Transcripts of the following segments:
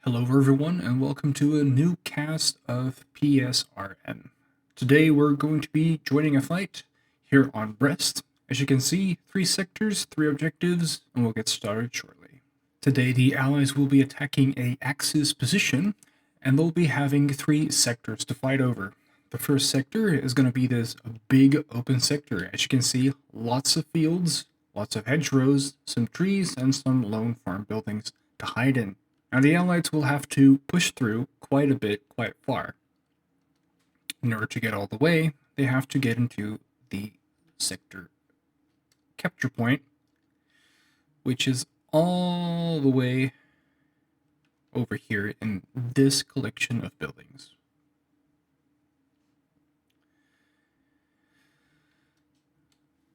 Hello everyone and welcome to a new cast of PSRM. Today we're going to be joining a fight here on Brest. As you can see, 3 sectors, 3 objectives, and we'll get started shortly. Today the Allies will be attacking a Axis position, and they'll be having 3 sectors to fight over. The first sector is going to be this big open sector. As you can see, lots of fields, lots of hedgerows, some trees, and some lone farm buildings to hide in. Now the Allies will have to push through quite a bit, quite far. In order to get all the way, they have to get into the sector capture point, which is all the way over here in this collection of buildings.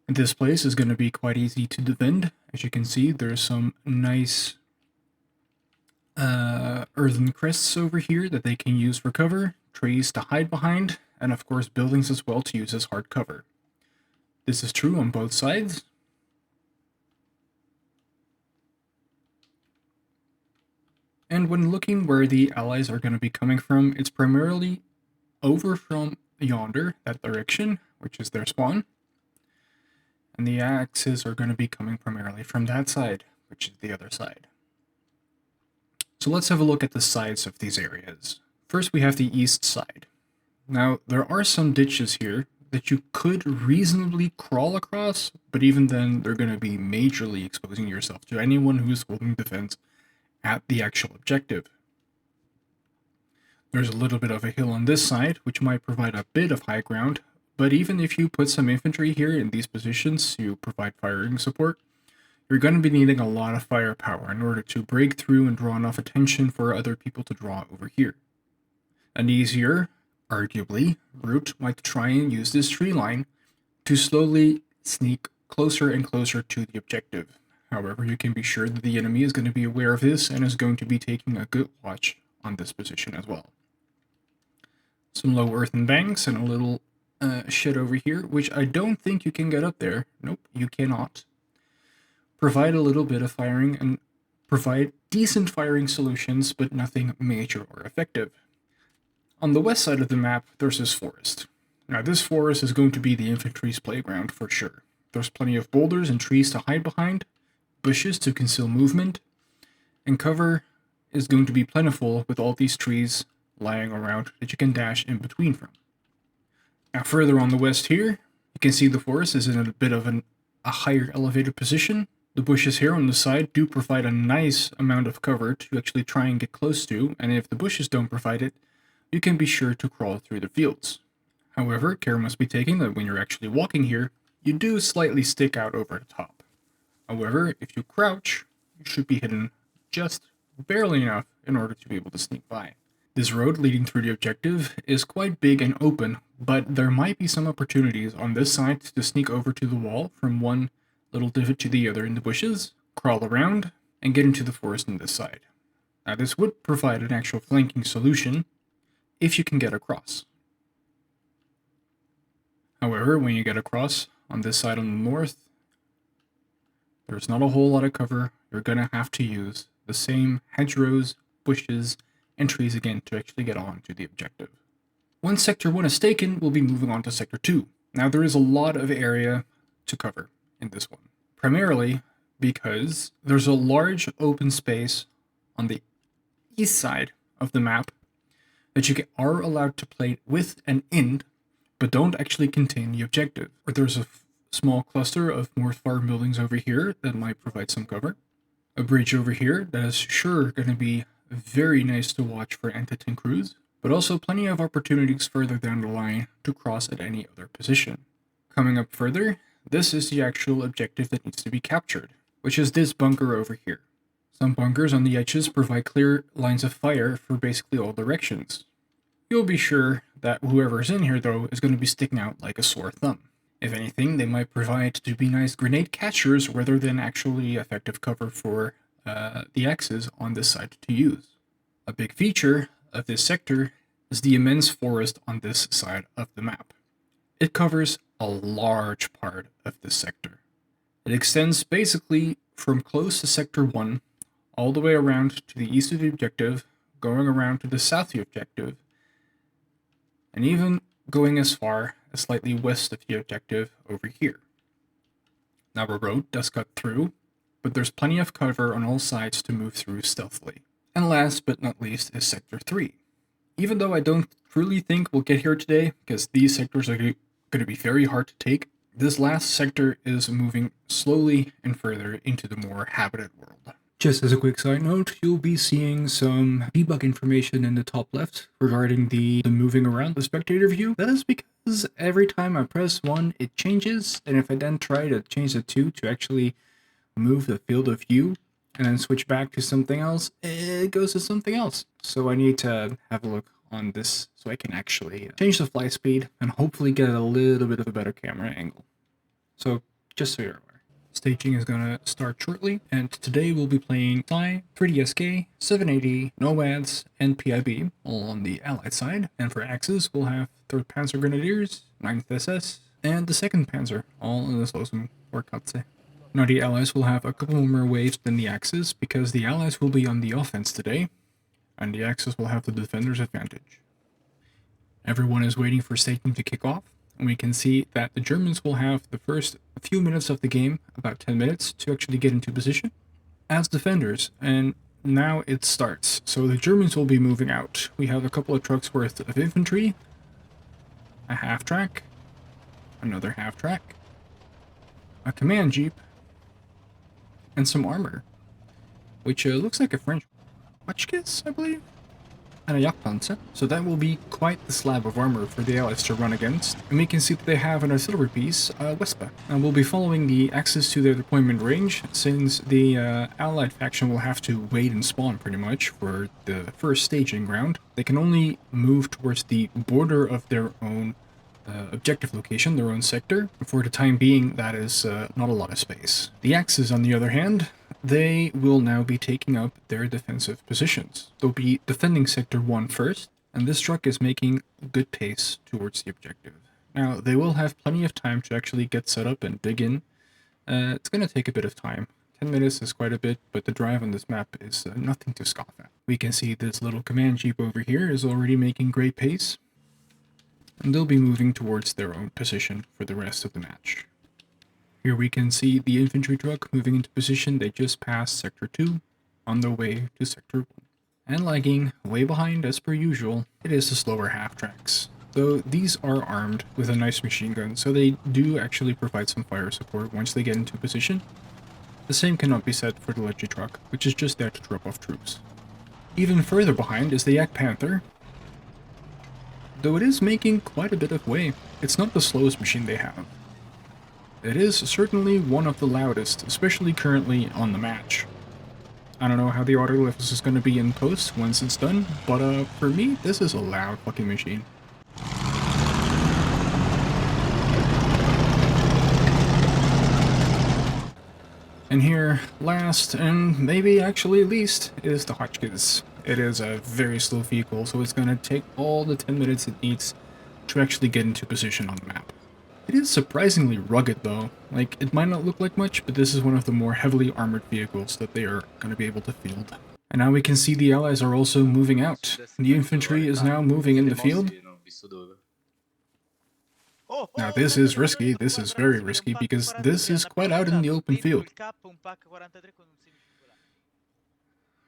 This place is going to be quite easy to defend. As you can see, there's some nice earthen crests over here that they can use for cover, trees to hide behind, and of course buildings as well to use as hard cover. This is true on both sides. And when looking where the Allies are going to be coming from, it's primarily over from yonder, that direction, which is their spawn. And the Axis are going to be coming primarily from that side, which is the other side. So let's have a look at the sides of these areas. First we have the east side. Now there are some ditches here that you could reasonably crawl across, but even then they're going to be majorly exposing yourself to anyone who's holding defense at the actual objective. There's a little bit of a hill on this side, which might provide a bit of high ground, but even if you put some infantry here in these positions to provide firing support, you're going to be needing a lot of firepower in order to break through and draw enough attention for other people to draw over here. An easier, arguably, route might try and use this tree line to slowly sneak closer and closer to the objective. However, you can be sure that the enemy is going to be aware of this and is going to be taking a good watch on this position as well. Some low earthen banks and a little shed over here, which I don't think you can get up there. Nope, you cannot. Provide a little bit of firing and provide decent firing solutions, but nothing major or effective. On the west side of the map, there's this forest. Now this forest is going to be the infantry's playground for sure. There's plenty of boulders and trees to hide behind, bushes to conceal movement, and cover is going to be plentiful with all these trees lying around that you can dash in between from. Now further on the west here, you can see the forest is in a bit of a higher elevated position. The bushes here on the side do provide a nice amount of cover to actually try and get close to, and if the bushes don't provide it, you can be sure to crawl through the fields. However, care must be taken that when you're actually walking here, you do slightly stick out over the top. However, if you crouch, you should be hidden just barely enough in order to be able to sneak by. This road leading through the objective is quite big and open, but there might be some opportunities on this side to sneak over to the wall from one little divot to the other in the bushes, crawl around, and get into the forest on this side. Now this would provide an actual flanking solution if you can get across. However, when you get across on this side on the north, there's not a whole lot of cover. You're going to have to use the same hedgerows, bushes, and trees again to actually get on to the objective. Once Sector 1 is taken, we'll be moving on to Sector 2. Now there is a lot of area to cover in this one, primarily because there's a large open space on the east side of the map that you are allowed to play with and in, but don't actually contain the objective. Or there's a small cluster of more farm buildings over here that might provide some cover. A bridge over here that is sure going to be very nice to watch for anti-tank crews, but also plenty of opportunities further down the line to cross at any other position. Coming up further, this is the actual objective that needs to be captured, which is this bunker over here. Some bunkers on the edges provide clear lines of fire for basically all directions. You'll be sure that whoever's in here, though, is going to be sticking out like a sore thumb. If anything, they might provide to be nice grenade catchers rather than actually effective cover for the Axis on this side to use. A big feature of this sector is the immense forest on this side of the map. It covers a large part of this sector. It extends basically from close to Sector 1 all the way around to the east of the objective, going around to the south of the objective, and even going as far as slightly west of the objective over here. Now a road does cut through, but there's plenty of cover on all sides to move through stealthily. And last but not least is Sector 3. Even though I don't truly think we'll get here today, because these sectors are going to be very hard to take, this last sector is moving slowly and further into the more habited world. Just as a quick side note, you'll be seeing some debug information in the top left regarding the moving around the spectator view. That is because every time I press 1, it changes, and if I then try to change the 2 to actually move the field of view, and then switch back to something else, it goes to something else. So I need to have a look on this so I can actually change the flight speed and hopefully get a little bit of a better camera angle. So just so you're aware. Staging is going to start shortly, and today we'll be playing Psy, 3DSK, 780, NOMADs, and PIB, all on the Allied side. And for Axis, we'll have 3rd Panzer Grenadiers, 9th SS, and the 2nd Panzer, all in the Slosum or Katze. Now the Allies will have a couple more waves than the Axis, because the Allies will be on the offense today, and the Axis will have the defender's advantage. Everyone is waiting for staging to kick off, and we can see that the Germans will have the first few minutes of the game, about 10 minutes, to actually get into position as defenders, and now it starts. So the Germans will be moving out. We have a couple of trucks worth of infantry, a half-track, another half-track, a command jeep, and some armor, which looks like a French Hotchkiss, I believe, and a Jagdpanzer. So that will be quite the slab of armor for the Allies to run against. And we can see that they have an artillery piece, Wespa. And we'll be following the Axis to their deployment range, since the Allied faction will have to wait and spawn pretty much for the first staging ground. They can only move towards the border of their own objective location, their own sector. For the time being, that is not a lot of space. The Axis, on the other hand, they will now be taking up their defensive positions. They'll be defending Sector 1 first, and this truck is making good pace towards the objective. Now, they will have plenty of time to actually get set up and dig in. It's going to take a bit of time. 10 minutes is quite a bit, but the drive on this map is nothing to scoff at. We can see this little command jeep over here is already making great pace, and they'll be moving towards their own position for the rest of the match. Here we can see the infantry truck moving into position. They just passed Sector 2 on their way to Sector 1. And lagging way behind as per usual, it is the slower half-tracks. Though these are armed with a nice machine gun, so they do actually provide some fire support once they get into position. The same cannot be said for the Leggy truck, which is just there to drop off troops. Even further behind is the Jagdpanther, though it is making quite a bit of way. It's not the slowest machine they have. It is certainly one of the loudest, especially currently on the match. I don't know how the autoglyphs is going to be in post once it's done, but for me, this is a loud fucking machine. And here, last, and maybe actually least, is the Hotchkiss. It is a very slow vehicle, so it's going to take all the 10 minutes it needs to actually get into position on the map. It is surprisingly rugged though. Like, it might not look like much, but this is one of the more heavily armored vehicles that they are going to be able to field. And now we can see the Allies are also moving out. The infantry is now moving in the field. Now this is risky, this is very risky, because this is quite out in the open field.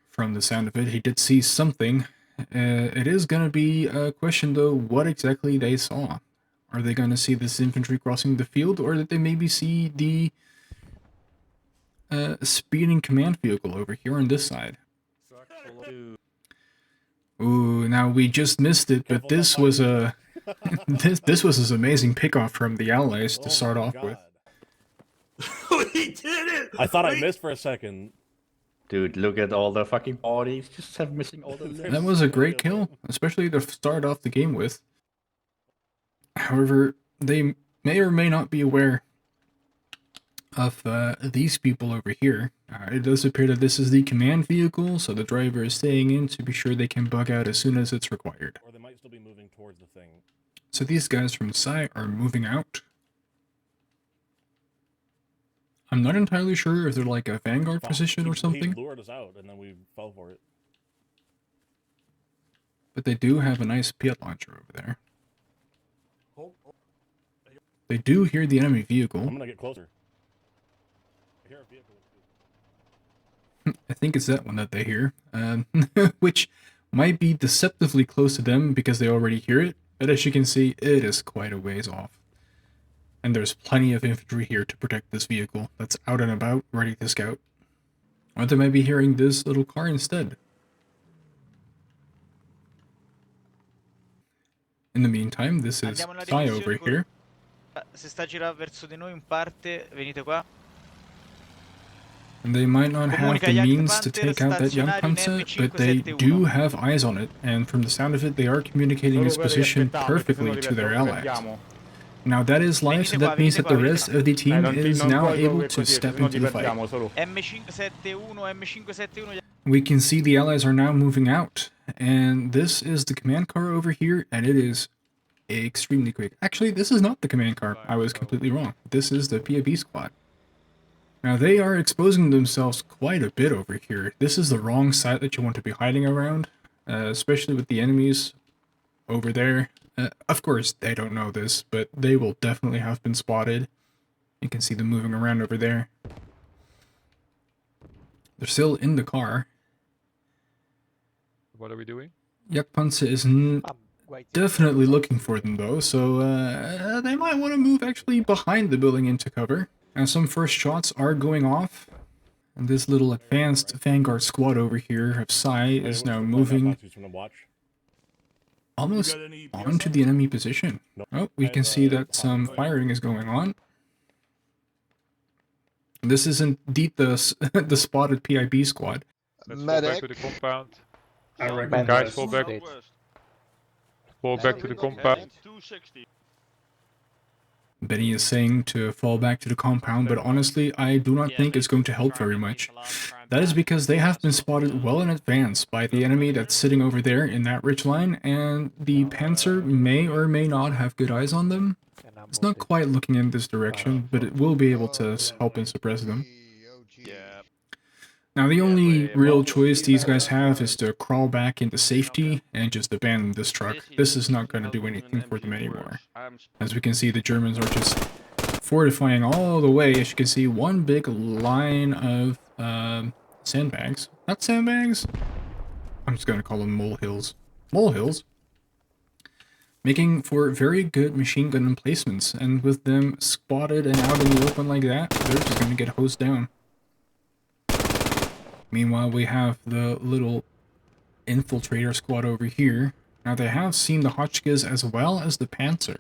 From the sound of it, he did see something. It is going to be a question though, what exactly they saw. Are they going to see this infantry crossing the field, or did they maybe see the speeding command vehicle over here on this side? Ooh, now we just missed it, but this was a this was an amazing pickoff from the Allies to start off with. We did it! I thought I missed for a second. Dude, look at all the fucking bodies. Just have missing all the limbs. That was a great kill, especially to start off the game with. However, they may or may not be aware of these people over here. It does appear that this is the command vehicle, so the driver is staying in to be sure they can bug out as soon as it's required. Or they might still be moving towards the thing. So these guys from Psy are moving out. I'm not entirely sure if they're like a vanguard position or something. He lured us out, and then we fell for it. but they do have a nice pit launcher over there. They do hear the enemy I'm vehicle. gonna get closer. I hear a vehicle. I think it's that one that they hear, which might be deceptively close to them because they already hear it, but as you can see, it is quite a ways off. And there's plenty of infantry here to protect this vehicle that's out and about, ready to scout. Or they might be hearing this little car instead. In the meantime, this is Sai over here. Se sta girando verso di noi in parte, venite qua. And they might not have the means to take out that Jagdpanzer, but they do have eyes on it, and from the sound of it, they are communicating its position perfectly to their allies. Now that is live, so that means that the rest of the team is now able to step into the fight. M571, We can see the allies are now moving out, and this is the command car over here, and it is extremely quick. Actually, this is not the command car. I was completely wrong. This is the PIB squad. Now they are exposing themselves quite a bit over here. This is the wrong site that you want to be hiding around, especially with the enemies over there. Of course, they don't know this, but they will definitely have been spotted. You can see them moving around over there. They're still in the car. What are we doing? Jagdpanzer is definitely looking for them though, so they might want to move actually behind the building into cover. And some first shots are going off. And this little advanced Vanguard squad over here of Sai is now moving almost onto the enemy position. Oh, we can see that some firing is going on. This is indeed the spotted PIB squad. Let's fall back to the compound. I reckon Guys, fall back. Fall back to the compound. Benny is saying to fall back to the compound, but honestly, I do not think it's going to help very much. That is because they have been spotted well in advance by the enemy that's sitting over there in that ridge line, and the Panzer may or may not have good eyes on them. It's not quite looking in this direction, but it will be able to help and suppress them. Now the only real choice these guys have is to crawl back into safety and just abandon this truck. This is not going to do anything for them anymore. As we can see, the Germans are just fortifying all the way. As you can see, one big line of sandbags. Not sandbags. I'm just going to call them molehills. Molehills. Making for very good machine gun emplacements. And with them spotted and out in the open like that, they're just going to get hosed down. Meanwhile, we have the little infiltrator squad over here. Now, they have seen the Hotchkiss as well as the Panzer.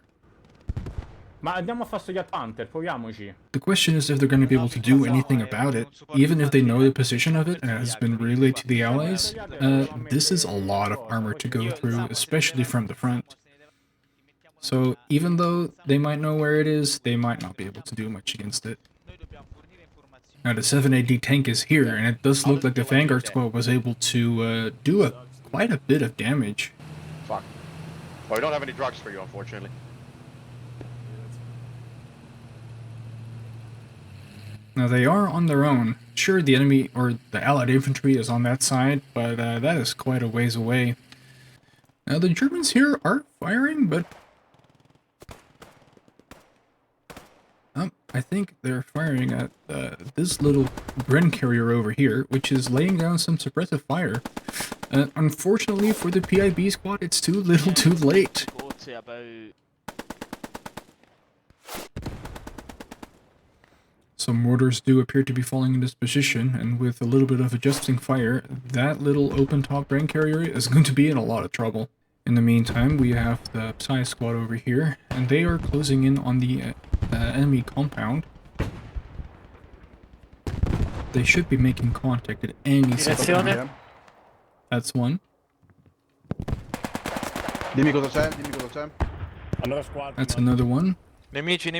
Ma andiamo a fare sto Panther, proviamoci. The question is if they're going to be able to do anything about it, even if they know the position of it and it has been relayed to the allies. This is a lot of armor to go through, especially from the front. So, even though they might know where it is, they might not be able to do much against it. Now the 7AD tank is here, and it does look like the Vanguard squad was able to do quite a bit of damage. Fuck. Well, we don't have any drugs for you, unfortunately. Now they are on their own. Sure, the enemy, or the allied infantry is on that side, but that is quite a ways away. Now the Germans here are firing, but I think they're firing at this little Bren carrier over here, which is laying down some suppressive fire. Unfortunately for the PIB squad, it's too little too late. Some mortars do appear to be falling in this position, and with a little bit of adjusting fire, that little open-top Bren carrier is going to be in a lot of trouble. In the meantime, we have the Psy squad over here, and they are closing in on the enemy compound. They should be making contact at any second. That's one. Dimmi cosa c'è, dimmi cosa c'è. Another squad. That's another one. Nemici,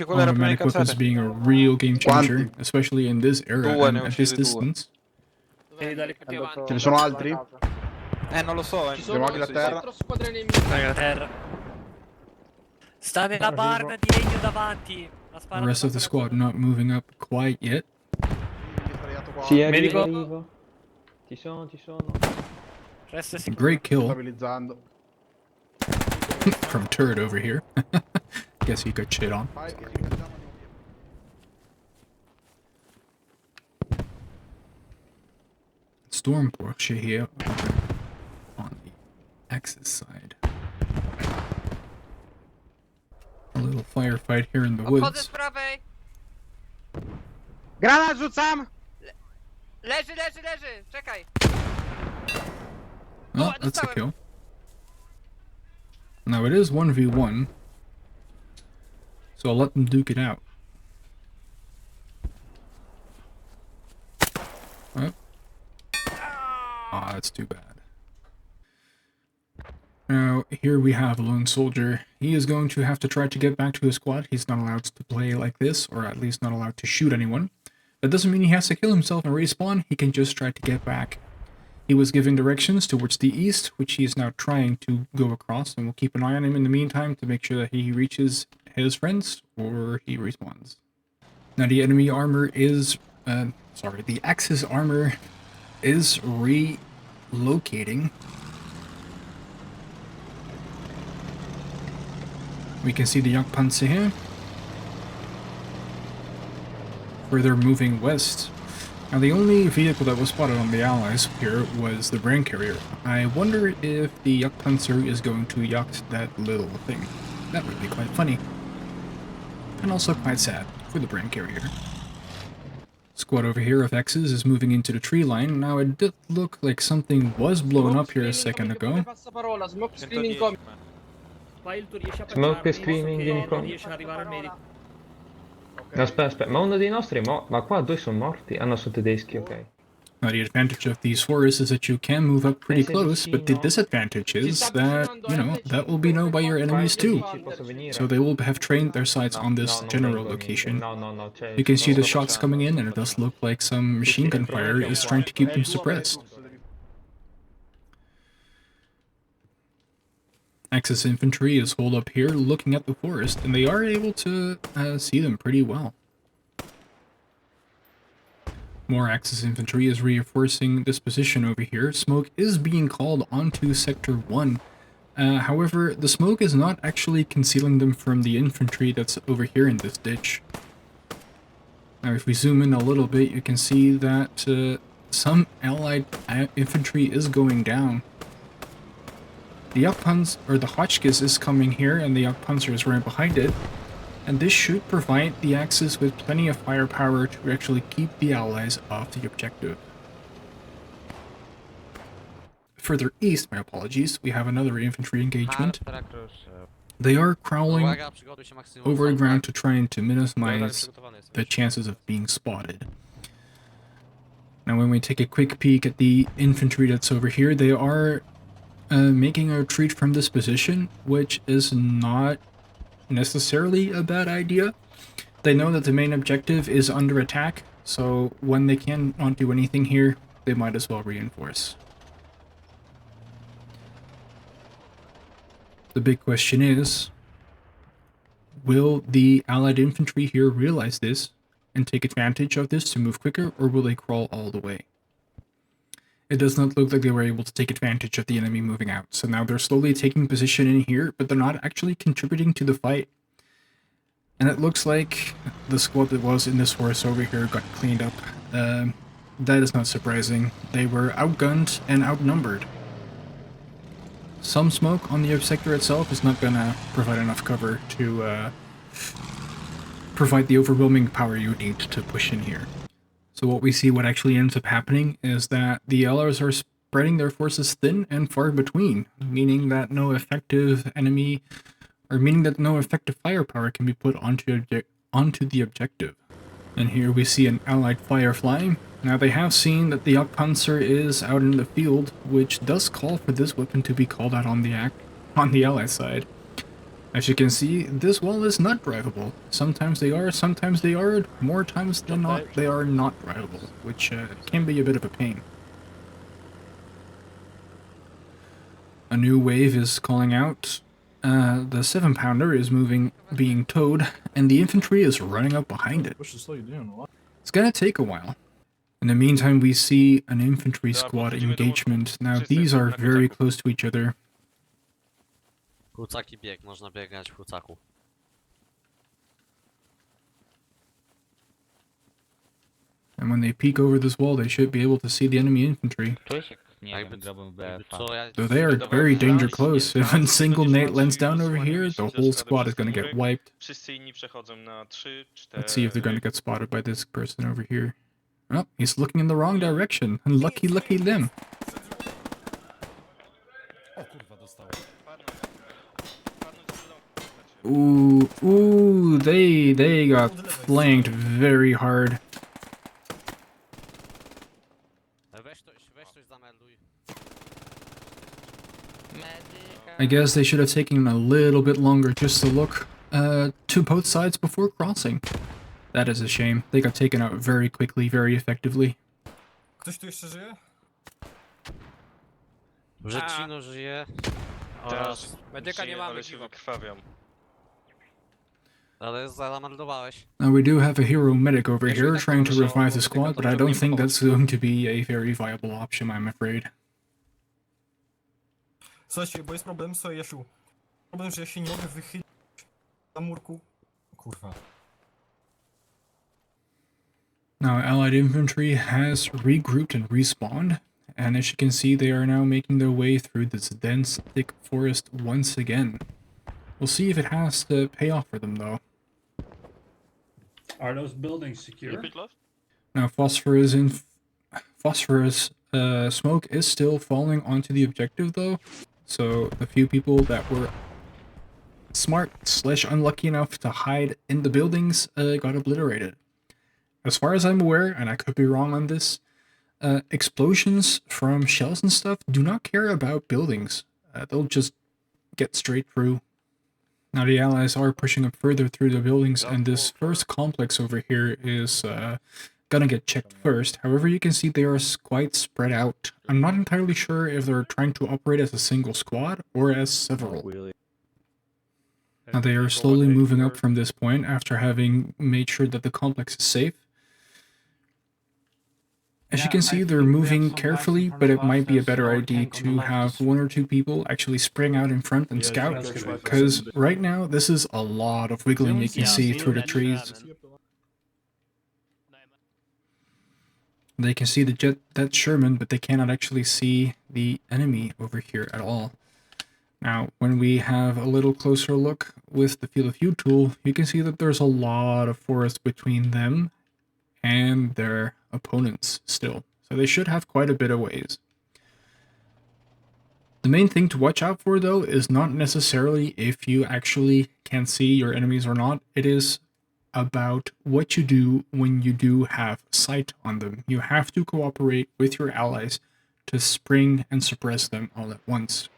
quello era prima Automatic weapons being a real game changer, especially in this era and at this distance. Ce ne sono altri? Non lo so, Abbiamo anche la terra. Sta nella barca di legno davanti. The rest of the squad not moving up quite yet. Sì, arrivo. Ci sono. Resta sicuro. Great kill Stabilizzando. from turret over here. Guess he got shit on. Vai, ricariamo di Storm Porsche here on the Axis side. A little firefight here in the Obchodzę z woods. prawej! Granat rzucam! Leży, leży, leży! Czekaj! Oh, that's a kill. Now it is 1v1, so I'll let them duke it out. Oh. Ah, that's too bad. Now, here we have a lone soldier. He is going to have to try to get back to his squad. He's not allowed to play like this, or at least not allowed to shoot anyone. That doesn't mean he has to kill himself and respawn. He can just try to get back. He was given directions towards the east, which he is now trying to go across, and we'll keep an eye on him in the meantime to make sure that he reaches his friends, or he respawns. Now the enemy armor is, the Axis armor is relocating. We can see the Jagdpanzer here. Further moving west. Now the only vehicle that was spotted on the Allies here was the Brand Carrier. I wonder if the Jagdpanzer is going to yacht that little thing. That would be quite funny. And also quite sad for the Brand Carrier. Squad over here of X's is moving into the tree line. Now it did look like something was blown up here a second ago. Smoke screaming incoming. No, aspetta, ma uno dei nostri ma qua due sono morti. Ah no, sono tedeschi, ok. Now the advantage of these forests is that you can move up pretty close, but the disadvantage is that, you know, that will be known by your enemies too. So they will have trained their sights on this general location. You can see the shots coming in, and it does look like some machine gun fire is trying to keep them suppressed. Axis infantry is holed up here looking at the forest, and they are able to see them pretty well. More Axis infantry is reinforcing this position over here. Smoke is being called onto Sector 1. However, the smoke is not actually concealing them from the infantry that's over here in this ditch. Now if we zoom in a little bit, you can see that some Allied infantry is going down. The Jagdpanzer, or the Hotchkiss, is coming here, and the Jagdpanzer is right behind it. And this should provide the Axis with plenty of firepower to actually keep the Allies off the objective. Further east, my apologies, we have another infantry engagement. They are crawling over the ground to try to minimize the chances of being spotted. Now when we take a quick peek at the infantry that's over here, they are making a retreat from this position, which is not necessarily a bad idea. They know that the main objective is under attack, so when they cannot do anything here, they might as well reinforce. The big question is, will the Allied infantry here realize this and take advantage of this to move quicker, or will they crawl all the way? It does not look like they were able to take advantage of the enemy moving out, so now they're slowly taking position in here, but they're not actually contributing to the fight. And it looks like the squad that was in this forest over here got cleaned up. That is not surprising. They were outgunned and outnumbered. Some smoke on the sector itself is not gonna provide enough cover to provide the overwhelming power you need to push in here. So what we see, what actually ends up happening, is that the Allies are spreading their forces thin and far between, meaning that no effective firepower can be put onto the objective. And here we see an Allied Firefly. Now they have seen that the Jagdpanzer is out in the field, which does call for this weapon to be called out on the Allied side. As you can see, this wall is not drivable. Sometimes they are, sometimes they aren't. More times than not, they are not drivable, which can be a bit of a pain. A new wave is calling out. The 7-pounder is being towed, and the infantry is running up behind it. It's gonna take a while. In the meantime, we see an infantry squad engagement. Now, these are very close to each other. Kucaki bieg, można biegać w kucaku. And when they peek over this wall, they should be able to see the enemy infantry. Jakby co, ja... Though they are very danger close. If a single nade lands down over here, the whole squad is going to get wiped. Wszyscy inni przechodzą na 3, 4. Let's see if they're going to get spotted by this person over here. Oh, he's looking in the wrong direction. And lucky them. O kurwa, dostałem. Ooh, they got flanked very hard. Weź coś zamelduj. I guess they should have taken a little bit longer just to look to both sides before crossing. That is a shame. They got taken out very quickly, very effectively. Ktoś tu jeszcze żyje? Rzecino żyje. Teraz Medyka nie mamy, ale się wykrwawiam. Ale zameldowałeś. Now we do have a hero medic over here trying to revive the squad, but I don't think that's going to be a very viable option, I'm afraid. Słuchajcie, bo jest problem, słuchaj Jasiu. Problem, że ja się nie mogę wychylić na murku. Kurwa. Now Allied infantry has regrouped and respawned, and as you can see they are now making their way through this dense, thick forest once again. We'll see if it has to pay off for them though. Are those buildings secure? Repeat, love? Now phosphorus smoke is still falling onto the objective though, so the few people that were smart / unlucky enough to hide in the buildings got obliterated. As far as I'm aware, and I could be wrong on this, explosions from shells and stuff do not care about buildings. They'll just get straight through. Now the Allies are pushing up further through the buildings, and this first complex over here is gonna get checked first. However, you can see they are quite spread out. I'm not entirely sure if they're trying to operate as a single squad or as several. Now they are slowly moving up from this point after having made sure that the complex is safe. As you can see, they're moving carefully, but it might be a better idea to have 1 or 2 people actually spring out in front and scout, because right now this is a lot of wiggling you can see through the trees. They can see that Sherman, but they cannot actually see the enemy over here at all. Now, when we have a little closer look with the field of view tool, you can see that there's a lot of forest between them and their opponents still. So they should have quite a bit of ways. The main thing to watch out for though is not necessarily if you actually can see your enemies or not. It is about what you do when you do have sight on them. You have to cooperate with your allies to spring and suppress them all at once.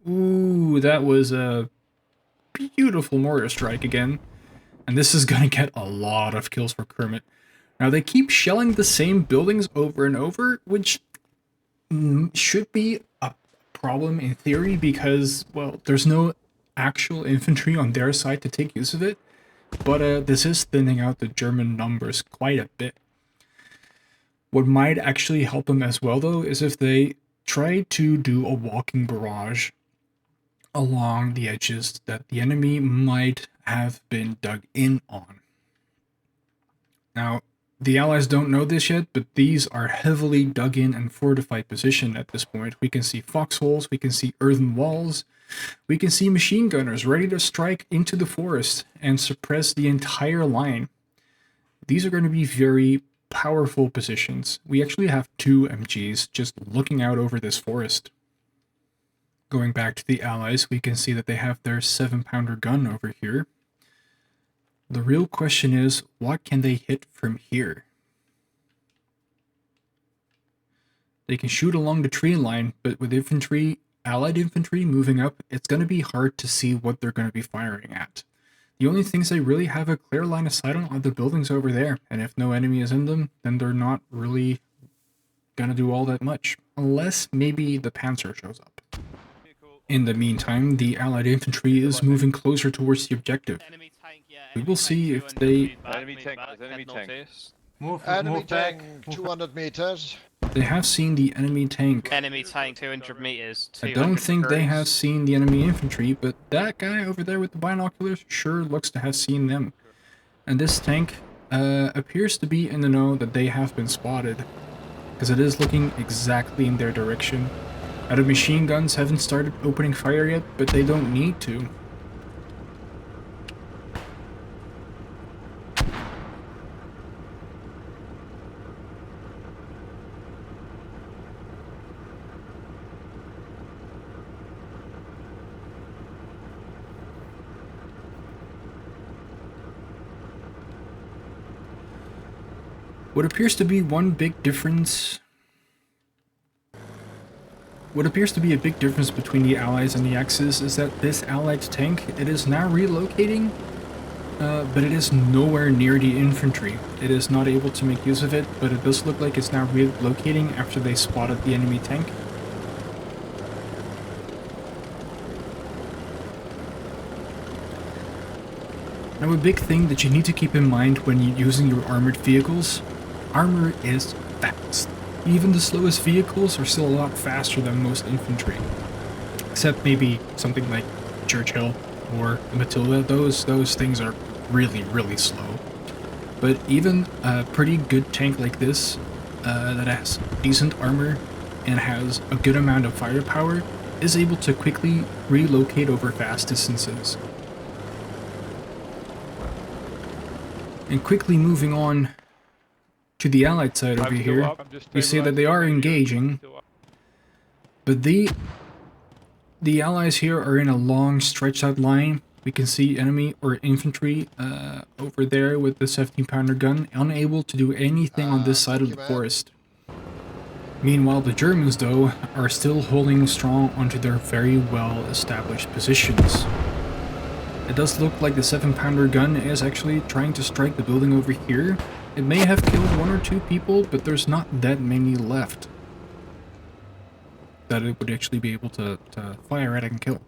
Ooh, that was a beautiful mortar strike again. And this is going to get a lot of kills for Kermit. Now, they keep shelling the same buildings over and over, which should be a problem in theory because, well, there's no actual infantry on their side to take use of it. But this is thinning out the German numbers quite a bit. What might actually help them as well, though, is if they try to do a walking barrage along the edges that the enemy might have been dug in on. Now, the Allies don't know this yet, but these are heavily dug in and fortified position at this point. We can see foxholes, we can see earthen walls, we can see machine gunners ready to strike into the forest and suppress the entire line. These are going to be very powerful positions. We actually have 2 MGs just looking out over this forest. Going back to the Allies, we can see that they have their 7-pounder gun over here. The real question is, what can they hit from here? They can shoot along the tree line, but with infantry, Allied infantry moving up, it's going to be hard to see what they're going to be firing at. The only things they really have a clear line of sight on are the buildings over there, and if no enemy is in them, then they're not really going to do all that much, unless maybe the Panzer shows up. In the meantime, the Allied infantry is moving closer towards the objective. We will see if they... Enemy tank, there's enemy tank. Enemy tank 200 meters. They have seen the enemy tank. Enemy tank 200 meters. I don't think they have seen the enemy infantry, but that guy over there with the binoculars sure looks to have seen them. And this tank appears to be in the know that they have been spotted, because it is looking exactly in their direction. Now, the machine guns haven't started opening fire yet, but they don't need to. What appears to be a big difference between the Allies and the Axis is that this Allied tank, it is now relocating, but it is nowhere near the infantry. It is not able to make use of it, but it does look like it's now relocating after they spotted the enemy tank. Now, a big thing that you need to keep in mind when you're using your armored vehicles, armor is fast. Even the slowest vehicles are still a lot faster than most infantry. Except maybe something like Churchill or the Matilda, those things are really, really slow. But even a pretty good tank like this, that has decent armor and has a good amount of firepower, is able to quickly relocate over fast distances. And quickly moving on to the Allied side over here, we see that they are engaging, but the Allies here are in a long stretched out line. We can see enemy or infantry over there with the 17-pounder gun, unable to do anything on this side of the forest. Meanwhile, the Germans, though, are still holding strong onto their very well established positions. It does look like the 7-pounder gun is actually trying to strike the building over here. It may have killed 1 or 2 people, but there's not that many left that it would actually be able to fire at and kill.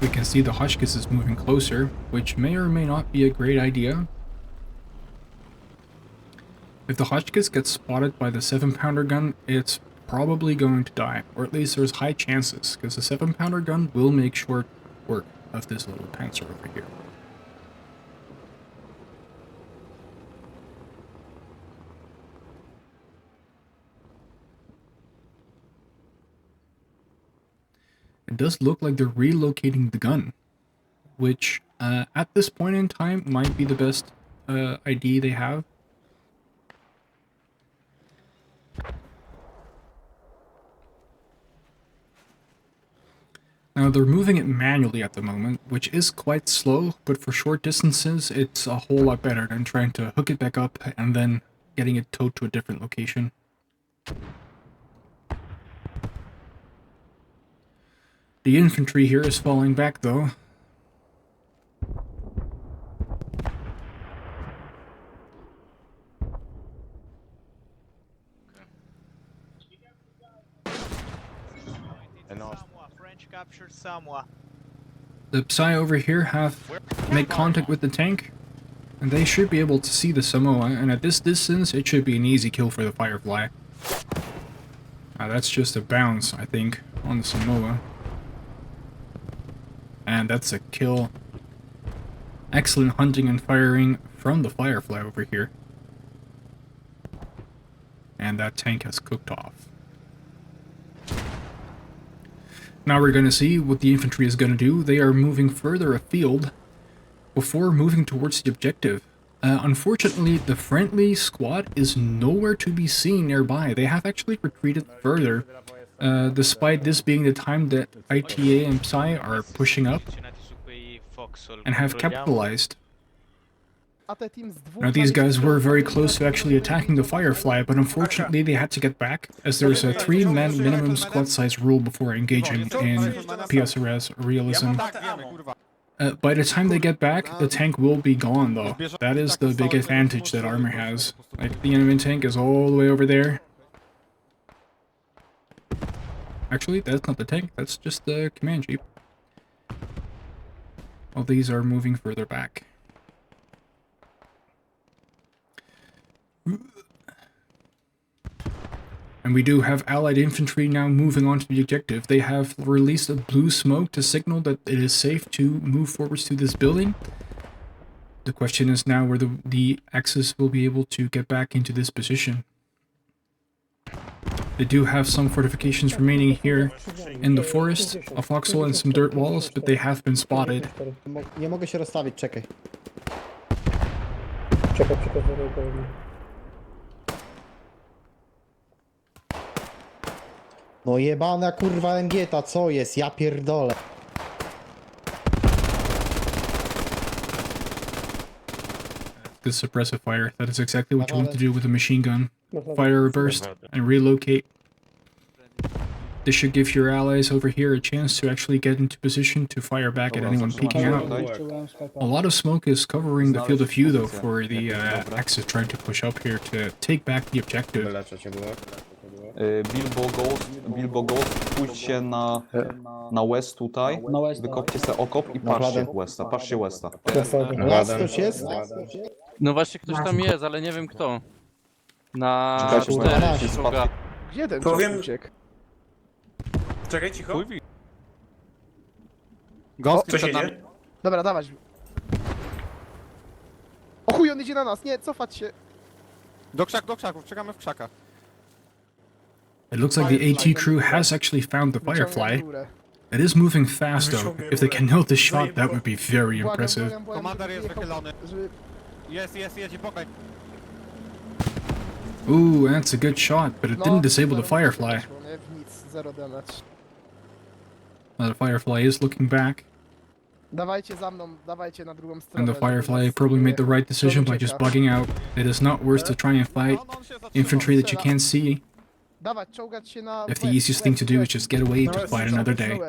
We can see the Hotchkiss is moving closer, which may or may not be a great idea. If the Hotchkiss gets spotted by the 7-pounder gun, it's probably going to die, or at least there's high chances, because the 7-pounder gun will make short work of this little panzer over here. It does look like they're relocating the gun, which at this point in time might be the best idea they have. Now they're moving it manually at the moment, which is quite slow, but for short distances it's a whole lot better than trying to hook it back up and then getting it towed to a different location. The infantry here is falling back, though. French captured Samoa. The Psy over here have made contact with the tank, and they should be able to see the Samoa, and at this distance it should be an easy kill for the Firefly. That's just a bounce, I think, on the Samoa. And that's a kill. Excellent hunting and firing from the Firefly over here. And that tank has cooked off. Now we're going to see what the infantry is going to do. They are moving further afield before moving towards the objective. Unfortunately, the friendly squad is nowhere to be seen nearby. They have actually retreated further, despite this being the time that ITA and Psy are pushing up and have capitalized. Now these guys were very close to actually attacking the Firefly, but unfortunately they had to get back, as there's a 3-man minimum squad size rule before engaging in PSRM Realism. By the time they get back, the tank will be gone though. That is the big advantage that armor has. Like, the enemy tank is all the way over there. Actually, that's not the tank, that's just the command jeep. All these are moving further back. And we do have allied infantry now moving on to the objective. They have released a blue smoke to signal that it is safe to move forwards to this building. The question is now whether the Axis will be able to get back into this position. They do have some fortifications remaining here in the forest, a foxhole and some dirt walls, but they have been spotted. Nie mogę się rozstawić, czekaj. No jebana kurwa Engieta, co jest? Ja pierdolę. This suppressive fire, that is exactly what you want to do with a machine gun. Fire a burst and relocate. This should give your allies over here a chance to actually get into position to fire back at anyone peeking out. A lot of smoke is covering the field of view though for the Axis trying to push up here to take back the objective. Bilbo Ghost, pójdźcie na west tutaj, wykopcie se okop i patrzcie westa, westa. Las ktoś jest? No właśnie ktoś tam jest, ale nie wiem kto. Na Czekajcie, 4 się szuka. Gdzie ten uciekł? Czekaj, cicho. Ghost przed nami. Dobra, dawać. O chuj, on idzie na nas, nie, cofać się. Do krzaków, czekamy w krzakach. It looks like the AT crew has actually found the Firefly. It is moving fast though. If they can nail this shot, that would be very impressive. Komandar jest wychylony. Jedzie, pokaj. Ooh, that's a good shot, but it didn't disable the Firefly. Nic, zero damage. The Firefly is looking back, Dawajcie za mną, dawajcie na drugą stronę. and the Firefly probably made the right decision by just bugging out. It is not worth to try and fight infantry that you can't see. Dawać, czołgać się na If the easiest thing to do is just get away to fight another day.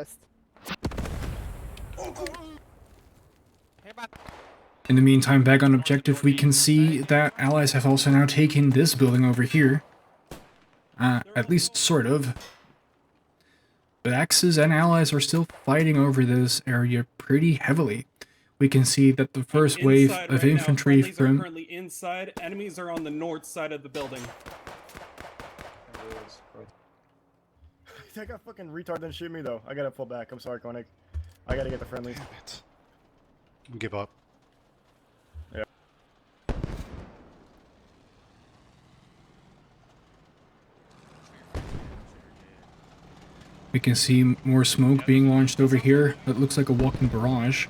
In the meantime, back on objective, we can see that allies have also now taken this building over here. At least sort of. But Axis and allies are still fighting over this area pretty heavily. We can see that the first wave of infantry from... currently inside. Enemies are on the north side of the building. That fucking retard didn't shoot me though. I gotta pull back. I'm sorry, Koenig. I gotta get the friendlies. Give up. We can see more smoke being launched over here. That looks like a walking barrage.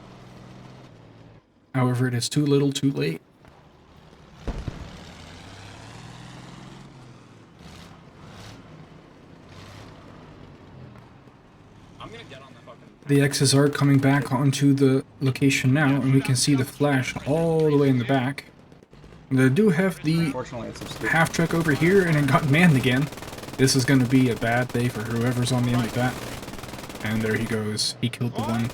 However, it is too little too late. The X's are coming back onto the location now, and we can see the flash all the way in the back. They do have the half-track over here, and it got manned again. This is going to be a bad day for whoever's on the end of that. And there he goes. He killed the one.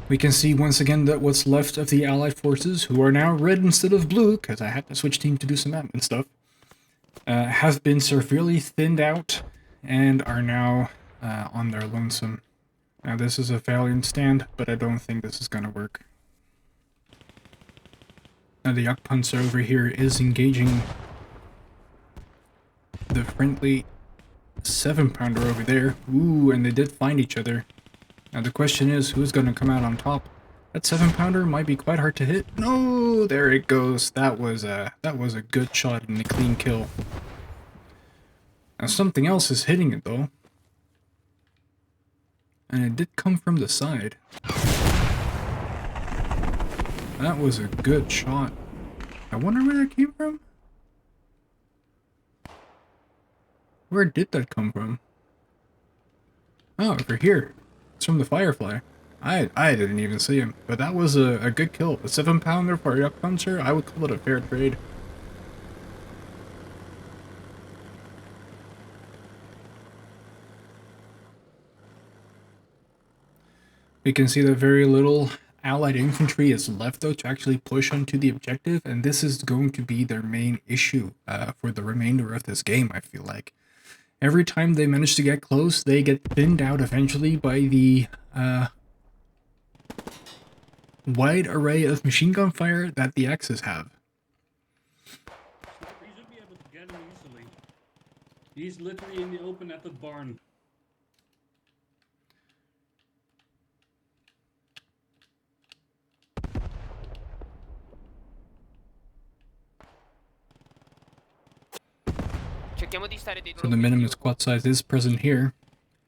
We can see once again that what's left of the Allied forces, who are now red instead of blue, because I had to switch team to do some admin stuff, have been severely thinned out and are now on their lonesome. Now this is a valiant stand, but I don't think this is gonna work. Now the Yakpanzer over here is engaging the friendly 7-pounder over there. Ooh, and they did find each other. Now the question is, who's gonna come out on top? That 7-pounder might be quite hard to hit. No, there it goes. That was a good shot and a clean kill. Now something else is hitting it though. And it did come from the side. That was a good shot. I wonder where that came from? Where did that come from? Oh, over here. It's from the Firefly. I didn't even see him, but that was a good kill. A 7-pounder for a Yuck Puncher, I would call it a fair trade. We can see that very little Allied infantry is left though to actually push onto the objective, and this is going to be their main issue for the remainder of this game, I feel like. Every time they manage to get close, they get thinned out eventually by the wide array of machine gun fire that the Axis have. We should be able to get him easily. He's literally in the open at the barn. So the minimum squad size is present here,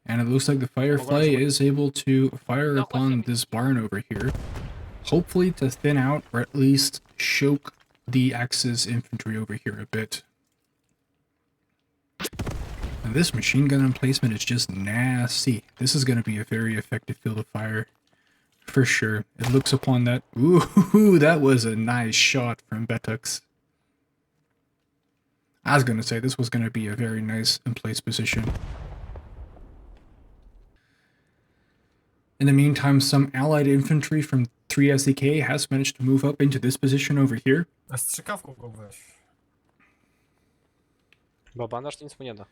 and it looks like the Firefly is able to fire upon this barn over here, hopefully to thin out or at least choke the Axis infantry over here a bit. And this machine gun emplacement is just nasty. This is going to be a very effective field of fire for sure. It looks upon that. Ooh, that was a nice shot from Betux. I was going to say this was going to be a very nice in-place position. In the meantime, some Allied infantry from 3 SDK has managed to move up into this position over here. A strzykawką go weź. Bo bandaż nic mu nie da.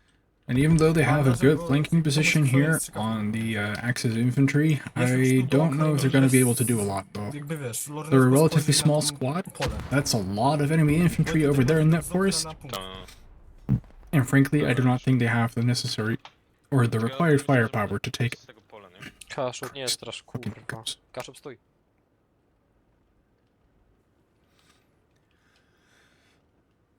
And even though they have a good flanking position here on the Axis infantry, I don't know if they're going to be able to do a lot though. Jakby wiesz, They're a relatively small squad. That's a lot of enemy infantry over there in that forest. And frankly, I do not think they have the necessary or the required firepower to take it. Kaszub nie strasz, kurwa. Kaszub stój.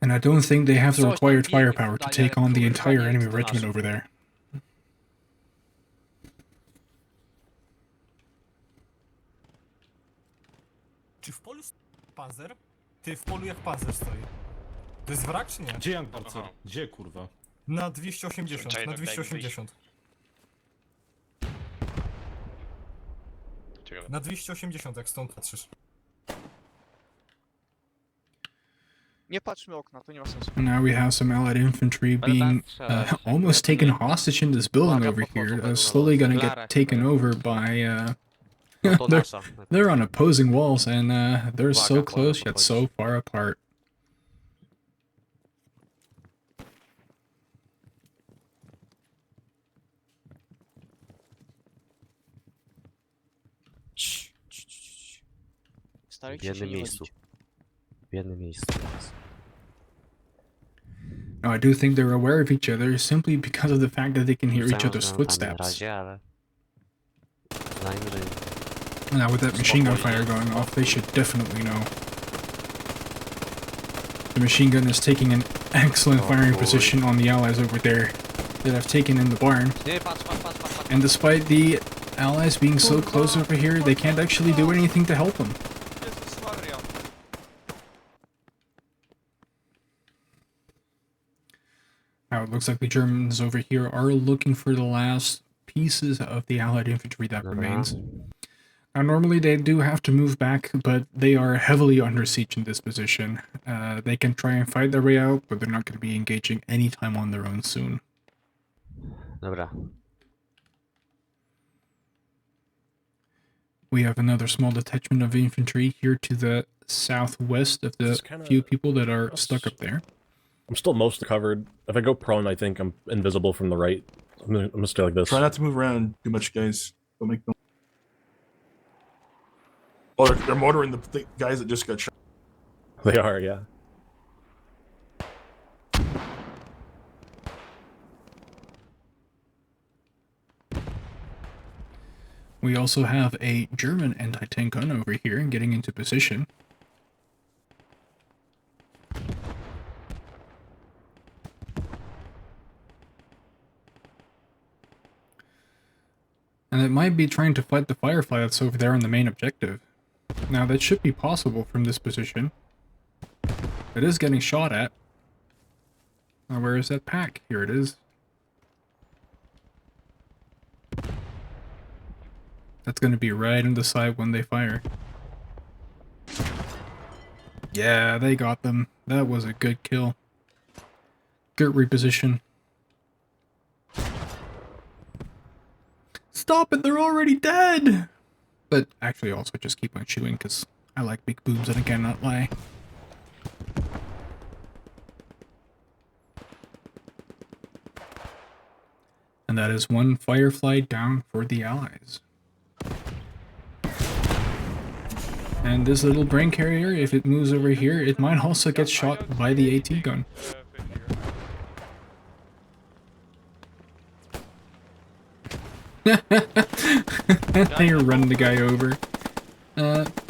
And I don't think they have the required firepower to take on the entire enemy regiment over there. Czy w polu panzer? Ty, w polu jak panzer stoi. To jest wrak czy nie? Gdzie Young Panzer? Gdzie kurwa? Na 280, na 280. Na 280 jak stąd patrzysz. Nie patrzmy okna, to nie ma sensu. Now we have some Allied infantry being almost taken hostage in this building over here, slowly gonna get taken over by they're on opposing walls, and they're so close yet so far apart. W jednym miejscu. W jednym miejscu. Now, I do think they're aware of each other simply because of the fact that they can hear each other's footsteps. Now, with that machine gun fire going off, they should definitely know. The machine gun is taking an excellent firing position on the allies over there that have taken in the barn. And despite the allies being so close over here, they can't actually do anything to help them. Now it looks like the Germans over here are looking for the last pieces of the Allied infantry that remains. Now normally they do have to move back, but they are heavily under siege in this position. They can try and fight their way out, but they're not going to be engaging anytime on their own soon. Dobra. We have another small detachment of infantry here to the southwest of the few people that are stuck up there. I'm still mostly covered. If I go prone, I think I'm invisible from the right. I'm gonna stay like this. Try not to move around too much, guys. Don't make them. Oh, they're mortaring the guys that just got shot. They are, yeah. We also have a German anti-tank gun over here and getting into position. And it might be trying to fight the Firefly that's over there on the main objective. Now that should be possible from this position. It is getting shot at. Now where is that pack? Here it is. That's gonna be right on the side when they fire. Yeah, they got them. That was a good kill. Good reposition. Stop it, they're already dead! But actually also just keep on shooting, because I like big booms and I cannot lie. And that is one Firefly down for the Allies. And this little brain carrier, if it moves over here, it might also get shot by the AT gun. You're running the guy over.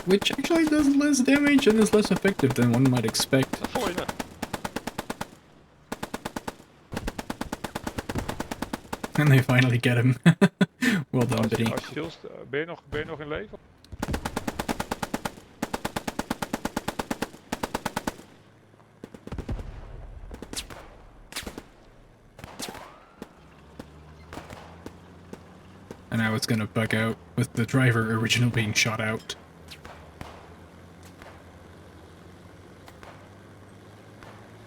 Which actually does less damage and is less effective than one might expect. And they finally get him. Well done, Biddy. Ben je nog in leven? And now it's gonna bug out with the driver originally being shot out.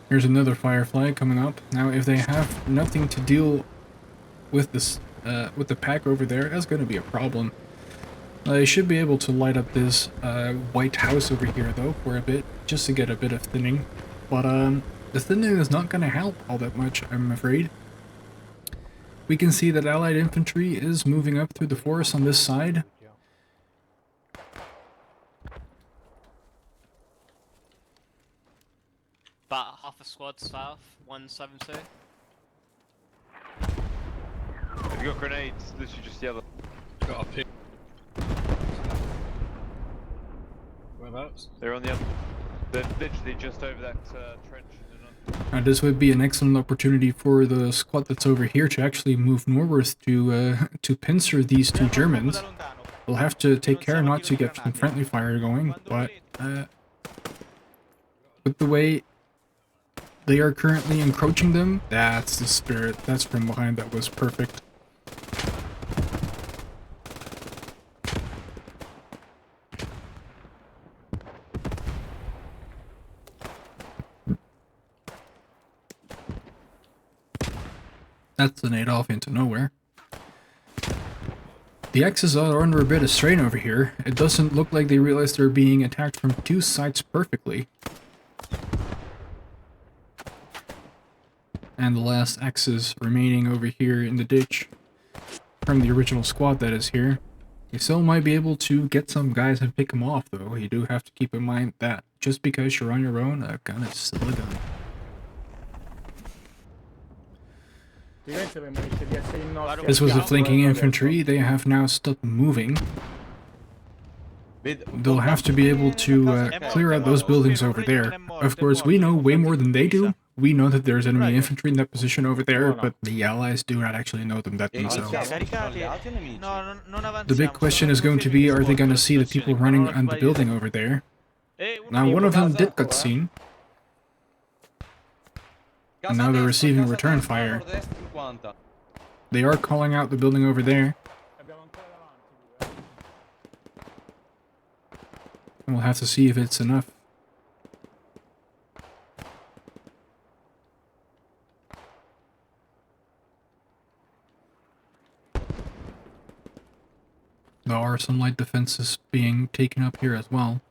Here's another Firefly coming up. Now if they have nothing to deal with this, with the pack over there, that's gonna be a problem. They should be able to light up this white house over here though for a bit, just to get a bit of thinning. But the thinning is not gonna help all that much, I'm afraid. We can see that Allied infantry is moving up through the forest on this side. About half a squad south, 170. Have you got grenades? Literally just the other. Got a pig. Whereabouts? They're on the other. They're literally just over that trench. Now this would be an excellent opportunity for the squad that's over here to actually move north to pincer these two Germans. We'll have to take care not to get some friendly fire going, but with the way they are currently encroaching them, that's the spirit. That's from behind. That was perfect. That's the nade off into nowhere. The X's are under a bit of strain over here. It doesn't look like they realize they're being attacked from two sides perfectly. And the last X's remaining over here in the ditch from the original squad that is here. You still might be able to get some guys and pick them off though. You do have to keep in mind that just because you're on your own, a gun is still a gun. This was the flanking infantry. They have now stopped moving. They'll have to be able to clear out those buildings over there. Of course, we know way more than they do. We know that there's enemy infantry in that position over there, but the Allies do not actually know them that themselves. The big question is going to be, are they going to see the people running on the building over there? Now, one of them did get seen. And now they're receiving return fire. They are calling out the building over there. And we'll have to see if it's enough. There are some light defenses being taken up here as well.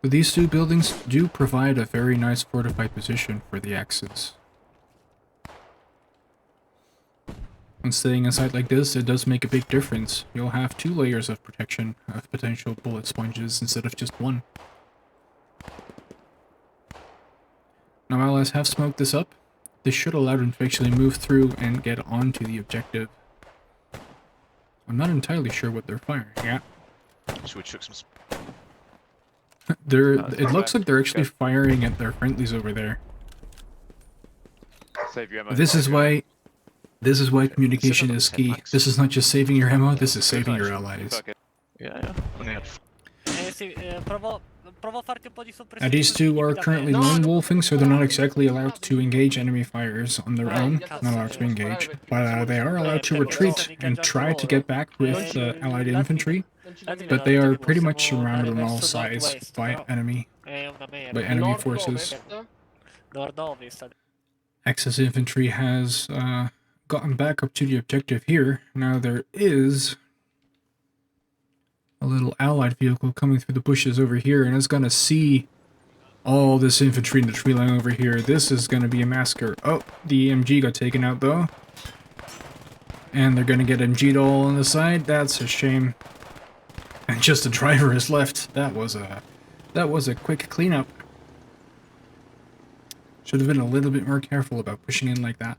But these two buildings do provide a very nice fortified position for the Axis. When staying inside like this, it does make a big difference. You'll have 2 layers of protection of potential bullet sponges instead of just 1. Now Allies have smoked this up. This should allow them to actually move through and get onto the objective. I'm not entirely sure what they're firing at. It looks like they're actually firing at their friendlies over there. This is why communication is key. This is not just saving your ammo, this is saving your allies. Sì, provo Now these two are currently lone wolfing, so they're not exactly allowed to engage enemy fires on their own, not allowed to engage, but they are allowed to retreat and try to get back with the allied infantry, but they are pretty much surrounded on all sides by enemy forces. Axis infantry has gotten back up to the objective here. Now there is a little allied vehicle coming through the bushes over here, and it's gonna see all this infantry in the tree line over here. This is gonna be a massacre. Oh, the MG got taken out though. And they're gonna get MG'd all on the side. That's a shame. And just the driver is left. That was a quick cleanup. Should have been a little bit more careful about pushing in like that.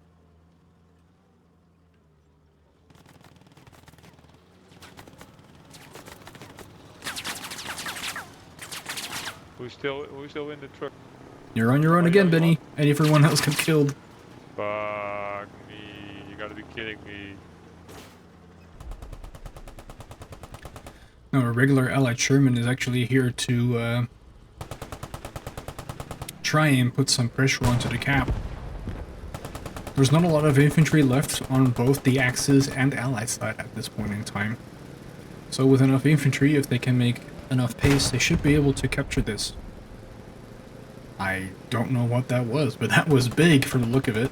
Who's still in the truck? You're on your own again, Benny. And everyone else got killed. Fuck me. You gotta be kidding me. No, a regular Allied Sherman is actually here to try and put some pressure onto the cap. There's not a lot of infantry left on both the Axis and Allied side at this point in time. So with enough infantry, if they can make enough pace, they should be able to capture this. I don't know what that was, but that was big from the look of it.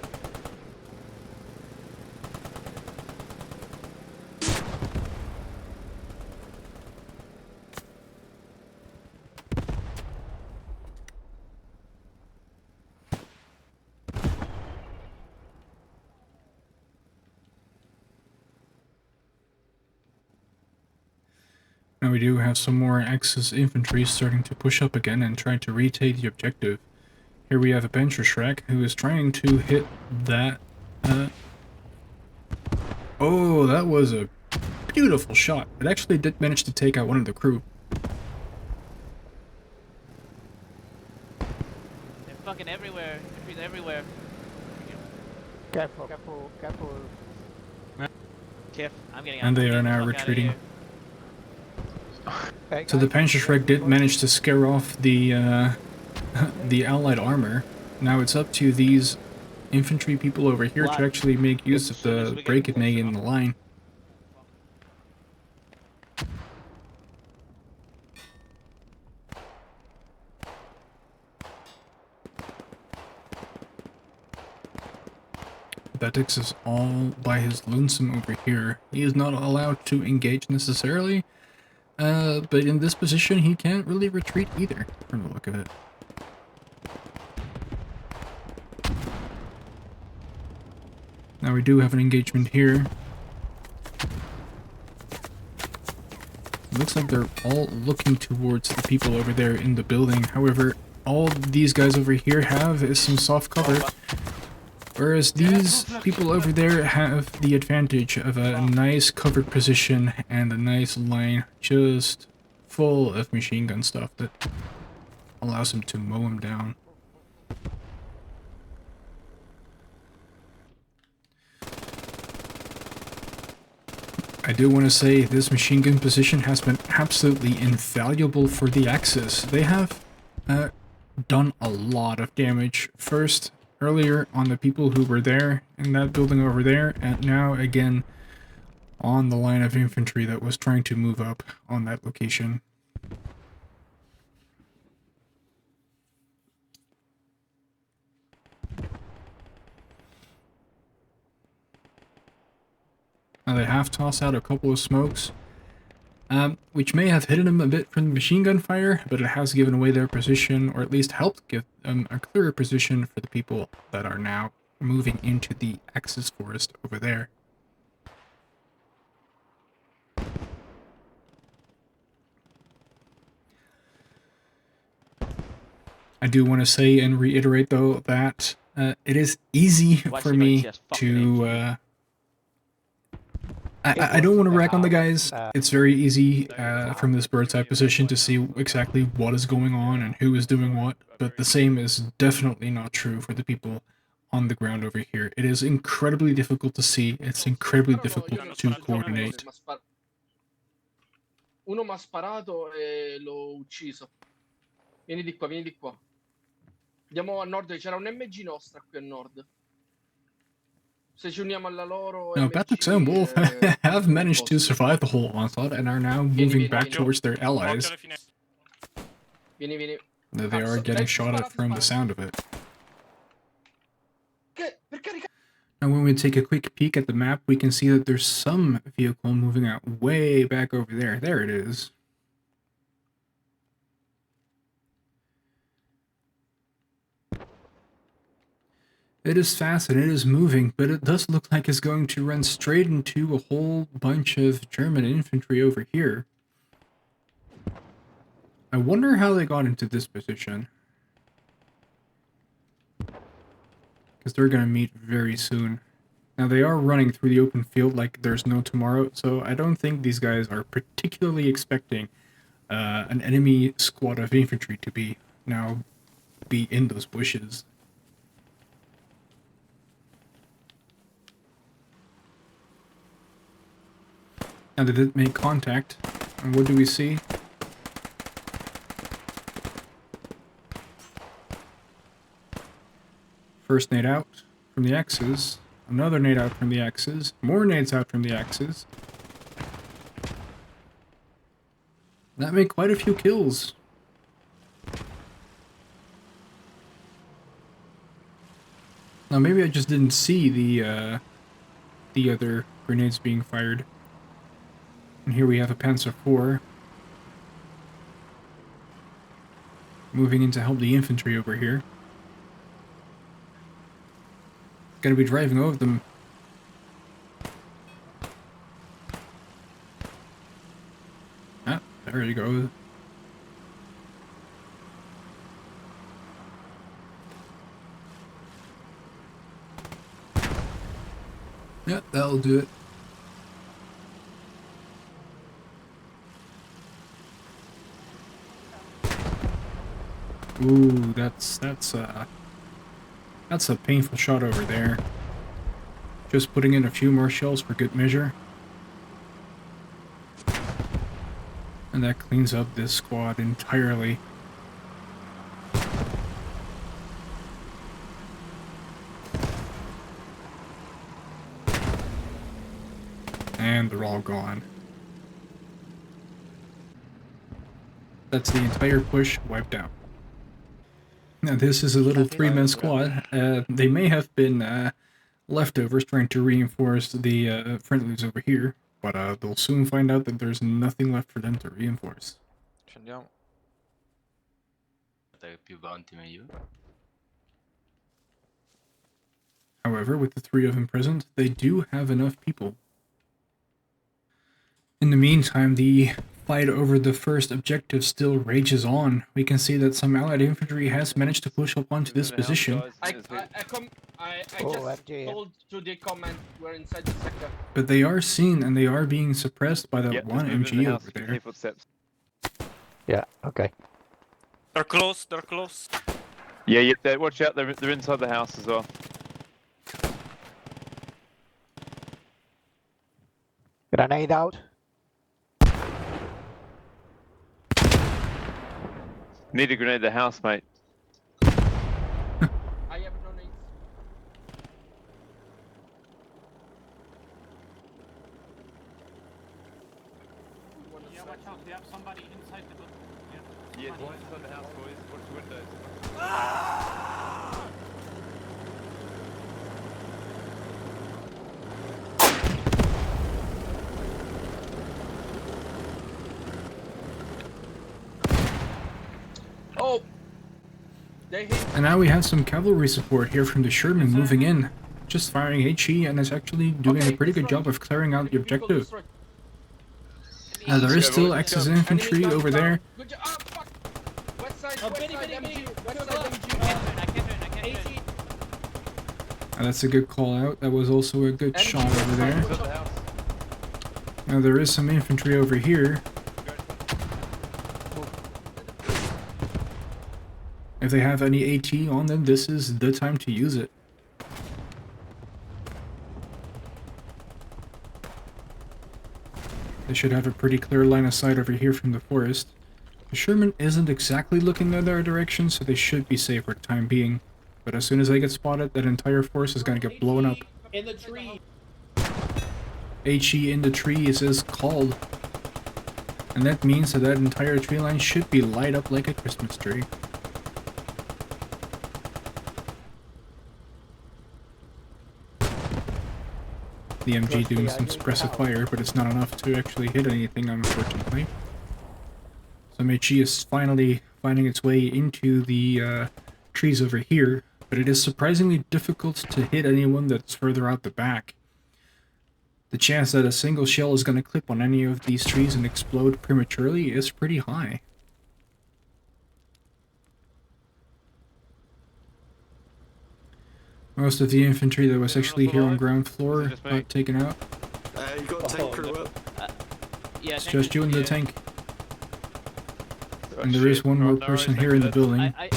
Now we do have some more Axis infantry starting to push up again and try to retake the objective. Here we have a Panzerschreck who is trying to hit that. Oh, that was a beautiful shot. It actually did manage to take out one of the crew. They're fucking everywhere. They're everywhere. Careful, careful, careful. Tiff, I'm getting out. And they are now retreating. So the Panzerschreck did manage to scare off the the Allied armor. Now it's up to these infantry people over here to actually make use of the break it made in the line. Betix is all by his lonesome over here. He is not allowed to engage necessarily. But in this position, he can't really retreat either, from the look of it. Now we do have an engagement here. It looks like they're all looking towards the people over there in the building. However, all these guys over here have is some soft cover. Whereas these people over there have the advantage of a nice covered position and a nice line just full of machine gun stuff that allows them to mow them down. I do want to say this machine gun position has been absolutely invaluable for the Axis. They have done a lot of damage. First, earlier on the people who were there in that building over there, and now again on the line of infantry that was trying to move up on that location. Now they have tossed out a couple of smokes, which may have hidden them a bit from the machine gun fire, but it has given away their position, or at least helped give them a clearer position for the people that are now moving into the Axis forest over there. I do want to say and reiterate, though, that it is easy for me to... I don't want to rag on the guys. It's very easy from this bird's eye position to see exactly what is going on and who is doing what, but the same is definitely not true for the people on the ground over here. It is incredibly difficult to see. It's incredibly difficult to coordinate. Uno m'ha sparato e l'ho ucciso. Vieni di qua, vieni di qua. Andiamo a nord, c'era un MG nostra qui a nord. Se ci uniamo alla loro Now, MG, Batuk and Wolf have managed to survive the whole onslaught and are now moving back towards their allies. Vieni, vieni. Though they are getting shot at from the sound of it. Now, when we take a quick peek at the map, we can see that there's some vehicle moving out way back over there. There it is. It is fast and it is moving, but it does look like it's going to run straight into a whole bunch of German infantry over here. I wonder how they got into this position. Because they're going to meet very soon. Now, they are running through the open field like there's no tomorrow, so I don't think these guys are particularly expecting an enemy squad of infantry to be in those bushes. Now they did make contact, and what do we see? First nade out from the X's, another nade out from the X's, more nades out from the X's. That made quite a few kills. Now maybe I just didn't see the other grenades being fired. And here we have a Panzer IV moving in to help the infantry over here. Gonna be driving over them. Ah, there you go. Yep, that'll do it. Ooh, that's a painful shot over there. Just putting in a few more shells for good measure. And that cleans up this squad entirely. And they're all gone. That's the entire push wiped out. Now this is a little three-man squad. They may have been leftovers trying to reinforce the friendlies over here, but they'll soon find out that there's nothing left for them to reinforce. Scendiamo. Più bounty meglio. However, with the three of them present, they do have enough people. In the meantime, the fight over the first objective still rages on. We can see that some allied infantry has managed to push up onto this position. I just told to the comment we're inside the sector. But they are seen and they are being suppressed by that one MG over there. Yeah, okay. They're close, they're close. Yeah, watch out, they're inside the house as well. Grenade out. Need to grenade the house, mate. I have no nades. Yeah, watch out, they have somebody inside the building. Yeah, one inside the house, boys. Watch the windows. Oh! They hit. And now we have some cavalry support here from the Sherman moving in. Just firing HE and is actually doing a pretty good job of clearing out the objective. Now there is still Axis infantry over there. Good job. Ah, fuck! West side, MG. West side, MG. And that's a good call out. That was also a good shot over there. Now there is some infantry over here. If they have any AT on them, this is the time to use it. They should have a pretty clear line of sight over here from the forest. The Sherman isn't exactly looking in their direction, so they should be safe for the time being. But as soon as they get spotted, that entire force is going to get blown up. In the tree. HE in the trees is called. And that means that entire tree line should be light up like a Christmas tree. The MG doing some suppressive fire, but it's not enough to actually hit anything, unfortunately. Some HE is finally finding its way into the trees over here, but it is surprisingly difficult to hit anyone that's further out the back. The chance that a single shell is going to clip on any of these trees and explode prematurely is pretty high. Most of the infantry that was actually here on ground floor got taken out. You got tank crew up. Yeah, It's just you and the tank. And there is one more person here in the building. I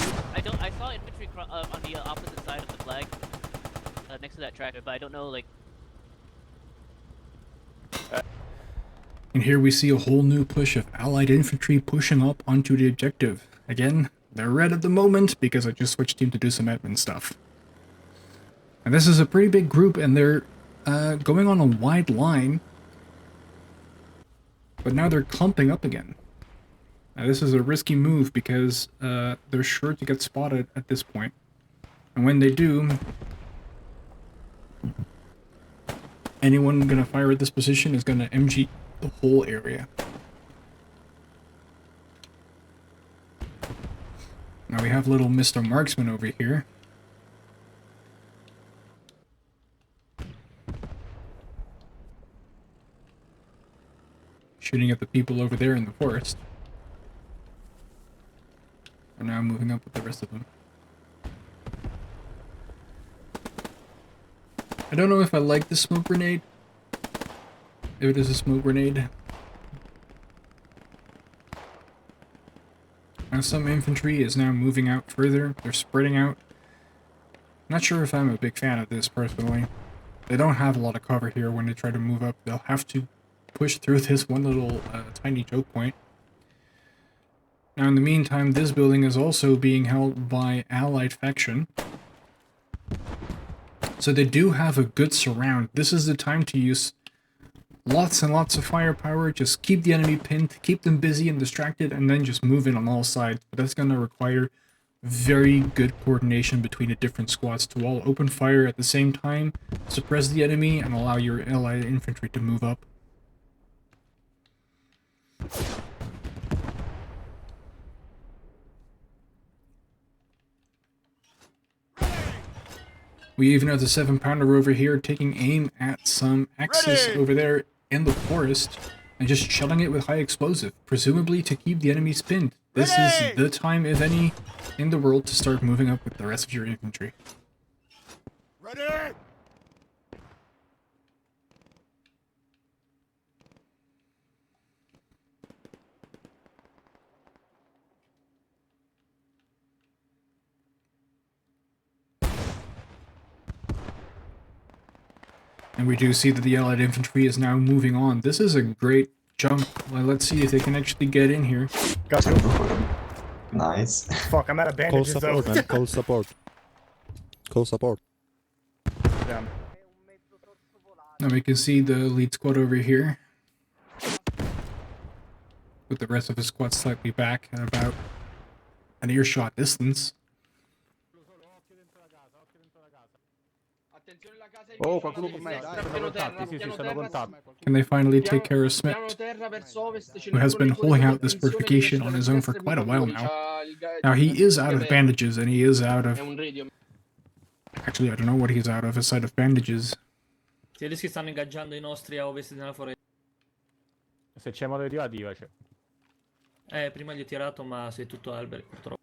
saw infantry on the opposite side of the flag, next to that tractor, but I don't know, like... And here we see a whole new push of allied infantry pushing up onto the objective. Again, they're red at the moment because I just switched team to do some admin stuff. And this is a pretty big group, and they're going on a wide line. But now they're clumping up again. Now this is a risky move because they're sure to get spotted at this point. And when they do, anyone gonna fire at this position is gonna MG the whole area. Now we have little Mr. Marksman over here. Shooting at the people over there in the forest. We're now moving up with the rest of them. I don't know if I like the smoke grenade. If it is a smoke grenade. Now some infantry is now moving out further. They're spreading out. Not sure if I'm a big fan of this personally. They don't have a lot of cover here when they try to move up. They'll have to push through this one little tiny choke point. Now in the meantime, this building is also being held by allied faction. So they do have a good surround. This is the time to use lots and lots of firepower. Just keep the enemy pinned, keep them busy and distracted, and then just move in on all sides. But that's going to require very good coordination between the different squads to all open fire at the same time, suppress the enemy, and allow your allied infantry to move up. We even have the 7-pounder over here taking aim at some axes over there in the forest and just shelling it with high explosive, presumably to keep the enemy pinned. This is the time, if any, in the world to start moving up with the rest of your infantry. Ready! And we do see that the allied infantry is now moving on. This is a great jump. Well, let's see if they can actually get in here. Got you. Nice. Fuck, I'm out of bandages though. man. Call support. Call support. Damn. Now we can see the lead squad over here, with the rest of the squad slightly back at about an earshot distance. Oh, qualcuno con me. Piano terra. Can they finally take care of Smith, who has been holding out this fortification on his own for quite a while now? Now he is out of bandages, and he is out of... Actually, I don't know what he's out of aside of bandages. I tedeschi stanno ingaggiando I nostri a ovest nella foresta. Se c'è modo di tirare, divaci. Prima gli ho tirato, ma sei tutto alberi, purtroppo.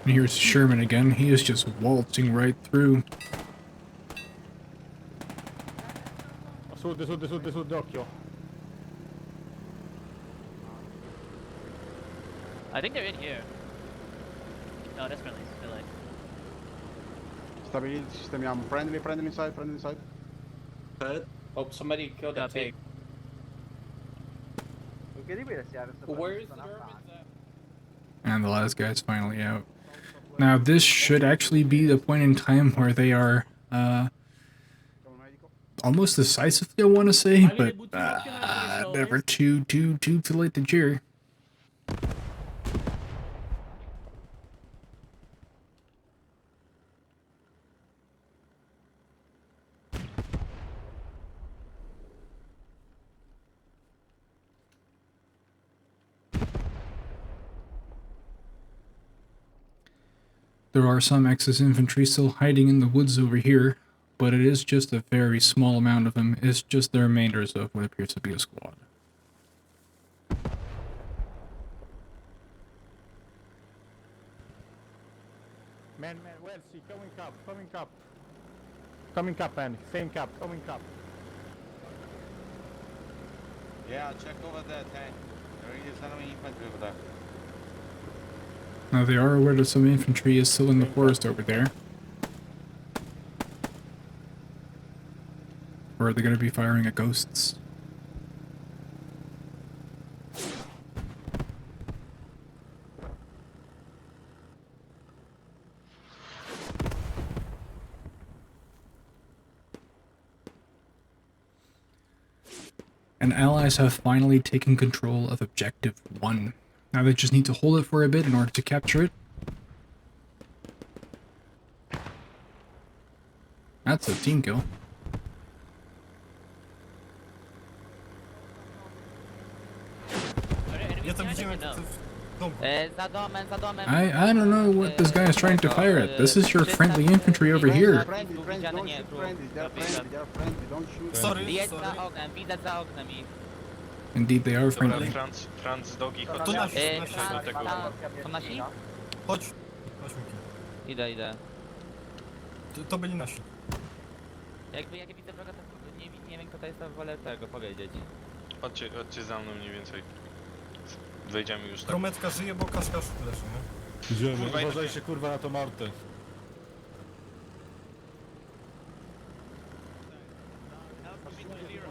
And here's Sherman again. He is just waltzing right through. Sud, occhio. I think they're in here. No, that's friendly. They're like. Stability, sistemiamo. Friendly inside, friendly inside. Oh, somebody killed that pig. Where is the Germans at? And the last guy's finally out. Now this should actually be the point in time where they are almost decisively, I want to say, but never too late to cheer. There are some Axis infantry still hiding in the woods over here, but it is just a very small amount of them. It's just the remainders of what appears to be a squad. Man, well, see, coming up. Coming up, man, same cap, coming up. Yeah, check over that tank. There is enemy infantry over there. Now they are aware that some infantry is still in the forest over there. Or are they going to be firing at ghosts? And allies have finally taken control of Objective 1. Now they just need to hold it for a bit in order to capture it. That's a team kill. Ja tam widzimy jak to w domu. Za domem. I don't know what this guy is trying to fire at. This is your friendly infantry over here. Friendly, don't shoot friendly. They're friendly, don't shoot. Sorry, Jest sorry. za oknem, widzę za oknem ich. Indeed, they are friendly. Franz Dogi, To chodź nasi, do nasi. tego. To nasi? Chodź. Chodź, Miki. Idę. To byli nasi. Jak widzę wroga, to nie wiem kto to jest, to wolę tego powiedzieć. Chodźcie za mną mniej więcej. Wejdziemy już tak. Prometka żyje, bo Kaszkasz leży, nie? Idziemy, Uważajcie, kurwa, na to Martę. My przyjmujemy.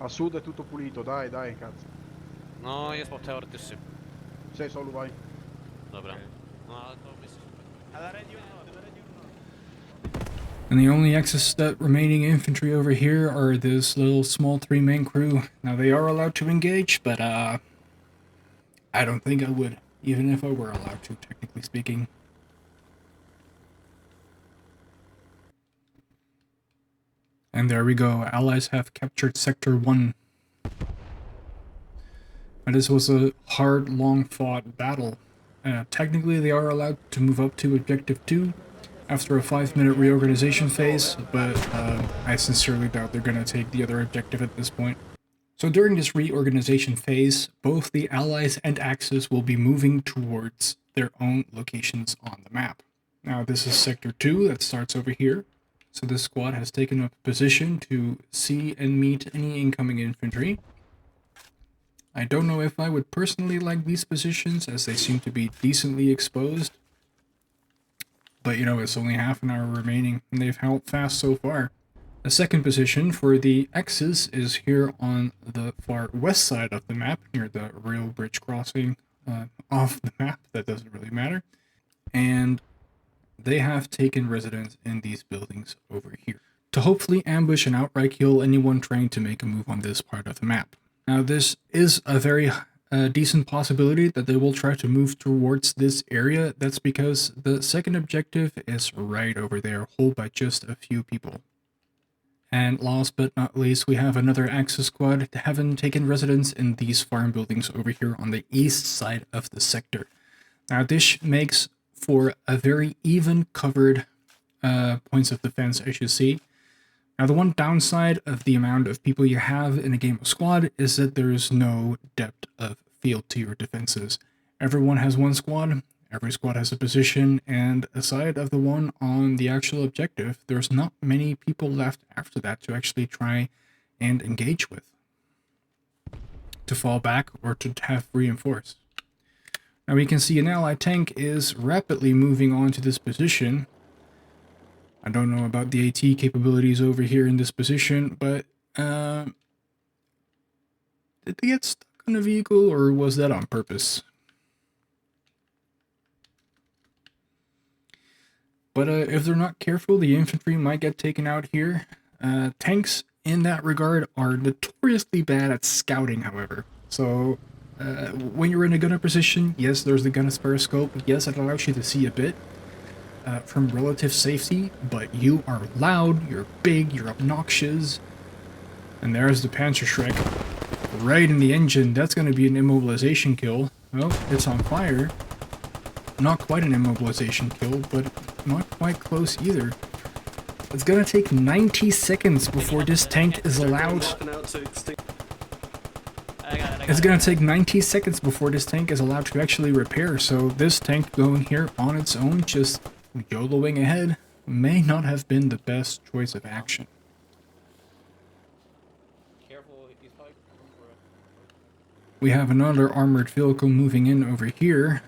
A sud è tutto pulito, dai, cazzo. No, jest teoretycznie. Sei solo, vai. Dobra. No, ale to myślę, And the only Axis remaining infantry over here are this little small 3-man crew. Now they are allowed to engage, but I don't think I would, even if I were allowed to, technically speaking. And there we go. Allies have captured Sector 1. And this was a hard, long-fought battle. Technically, they are allowed to move up to Objective 2 after a 5-minute reorganization phase, but I sincerely doubt they're going to take the other objective at this point. So during this reorganization phase, both the Allies and Axis will be moving towards their own locations on the map. Now, this is Sector 2 that starts over here. So this squad has taken up a position to see and meet any incoming infantry. I don't know if I would personally like these positions, as they seem to be decently exposed. But you know, it's only half an hour remaining, and they've held fast so far. The second position for the X's is here on the far west side of the map, near the rail bridge crossing off the map. That doesn't really matter. And they have taken residence in these buildings over here to hopefully ambush and outright kill anyone trying to make a move on this part of the map. Now, this is a very decent possibility that they will try to move towards this area. That's because the second objective is right over there, held by just a few people. And last but not least, we have another Axis squad having taken residence in these farm buildings over here on the east side of the sector. Now, this makes for a very even covered points of defense, as you see. Now, the one downside of the amount of people you have in a game of squad is that there is no depth of field to your defenses. Everyone has one squad, Every squad has a position, and aside of the one on the actual objective, there's not many people left after that to actually try and engage with, to fall back or to have reinforced. Now we can see an allied tank is rapidly moving on to this position. I don't know about the AT capabilities over here in this position, but did they get stuck on a vehicle, or was that on purpose? But if they're not careful, the infantry might get taken out here. Tanks, in that regard, are notoriously bad at scouting, however. So, when you're in a gunner position, yes, there's the gunner's periscope. Yes, it allows you to see a bit from relative safety, but you are loud, you're big, you're obnoxious. And there's the Panzerschreck right in the engine. That's going to be an immobilization kill. Well, it's on fire. Not quite an immobilization kill, but not quite close either. It's gonna take 90 seconds before this tank is allowed. It's gonna take 90 seconds before this tank is allowed to actually repair, so this tank going here on its own, just YOLOing ahead, may not have been the best choice of action. We have another armored vehicle moving in over here.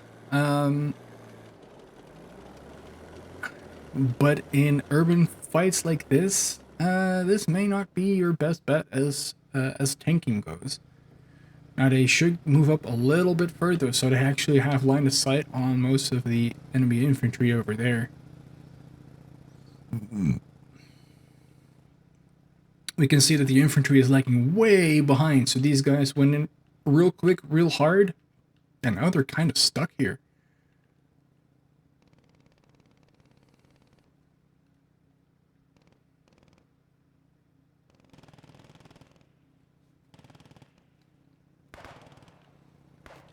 But in urban fights like this, this may not be your best bet as tanking goes. Now they should move up a little bit further so they actually have line of sight on most of the enemy infantry over there. We can see that the infantry is lagging way behind, so these guys went in real quick, real hard, and now they're kind of stuck here.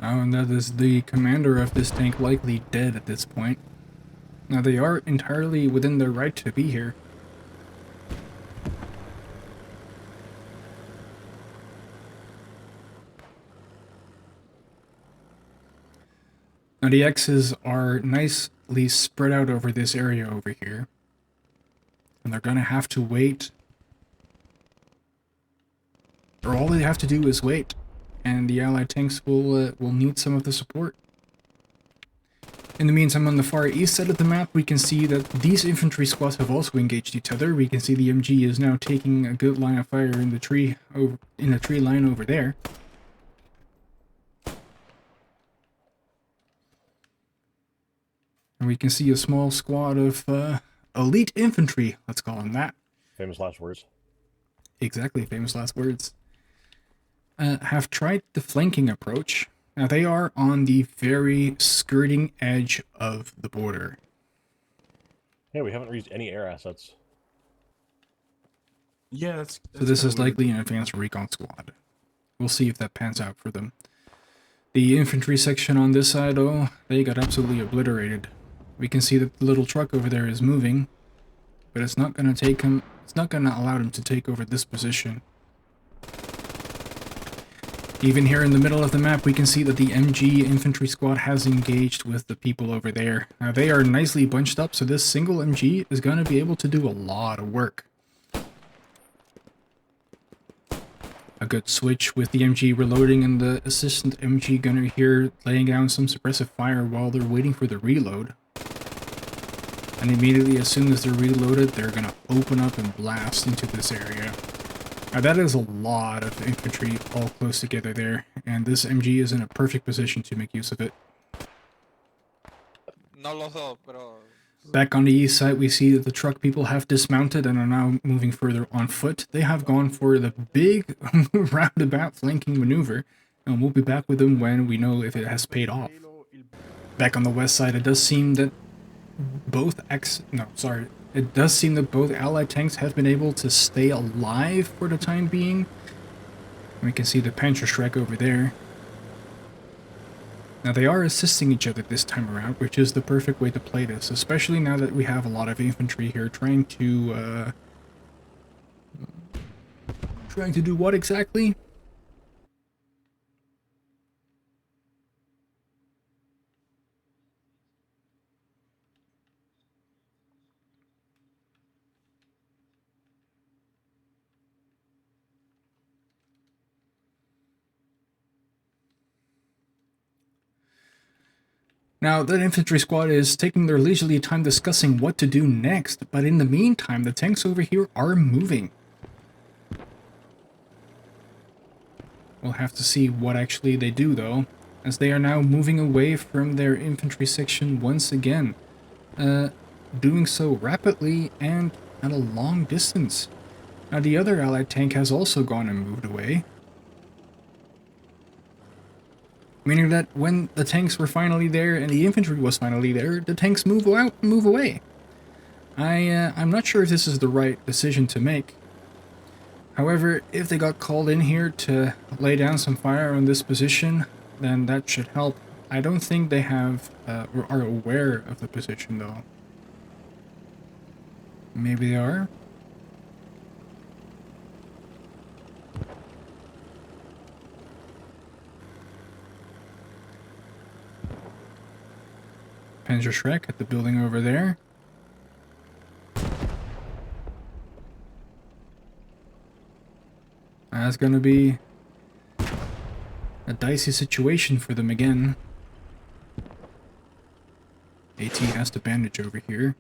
Oh, and that is the commander of this tank likely dead at this point. Now they are entirely within their right to be here. Now the X's are nicely spread out over this area over here. And they're gonna have to wait. Or all they have to do is wait. And the allied tanks will need some of the support. In the meantime, on the far east side of the map, we can see that these infantry squads have also engaged each other. We can see the MG is now taking a good line of fire in the tree line over there. And we can see a small squad of elite infantry, let's call them that. Famous last words. Exactly, famous last words. Have tried the flanking approach. Now they are on the very skirting edge of the border. Yeah, we haven't reached any air assets. Yeah, that's So this is likely an advanced recon squad. We'll see if that pans out for them. The infantry section on this side, oh, they got absolutely obliterated. We can see that the little truck over there is moving, but it's not going to take him. It's not going to allow him to take over this position. Even here in the middle of the map, we can see that the MG infantry squad has engaged with the people over there. Now, they are nicely bunched up, so this single MG is going to be able to do a lot of work. A good switch with the MG reloading and the assistant MG gunner here laying down some suppressive fire while they're waiting for the reload. And immediately, as soon as they're reloaded, they're going to open up and blast into this area. Now that is a lot of infantry all close together there, and this MG is in a perfect position to make use of it. Back on the east side, we see that the truck people have dismounted and are now moving further on foot. They have gone for the big roundabout flanking maneuver, and we'll be back with them when we know if it has paid off. Back on the west side, it does seem that It does seem that both allied tanks have been able to stay alive for the time being. We can see the Panzerschreck over there. Now they are assisting each other this time around, which is the perfect way to play this, especially now that we have a lot of infantry here trying to do what exactly? Now, that infantry squad is taking their leisurely time discussing what to do next, but in the meantime, the tanks over here are moving. We'll have to see what actually they do, though, as they are now moving away from their infantry section once again, doing so rapidly and at a long distance. Now, the other allied tank has also gone and moved away, meaning that when the tanks were finally there and the infantry was finally there, the tanks move out and move away. I'm not sure if this is the right decision to make. However, if they got called in here to lay down some fire on this position, then that should help. I don't think they have or are aware of the position, though. Maybe they are? Panzer Shrek at the building over there. That's gonna be a dicey situation for them again. AT has to bandage over here.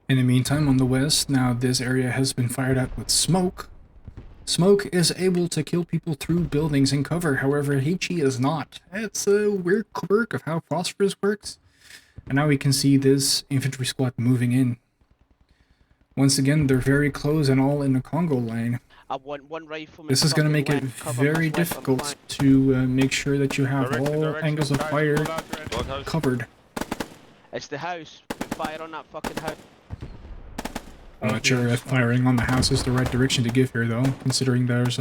In the meantime, on the west, now this area has been fired up with smoke. Smoke is able to kill people through buildings and cover, however HE is not. It's a weird quirk of how phosphorus works. And now we can see this infantry squad moving in. Once again, they're very close and all in the Congo line. This is going to make it very difficult to make sure that you have all angles of fire covered. It's the house. Fire on that fucking house. I'm not sure if firing on the house is the right direction to give here, though, considering there's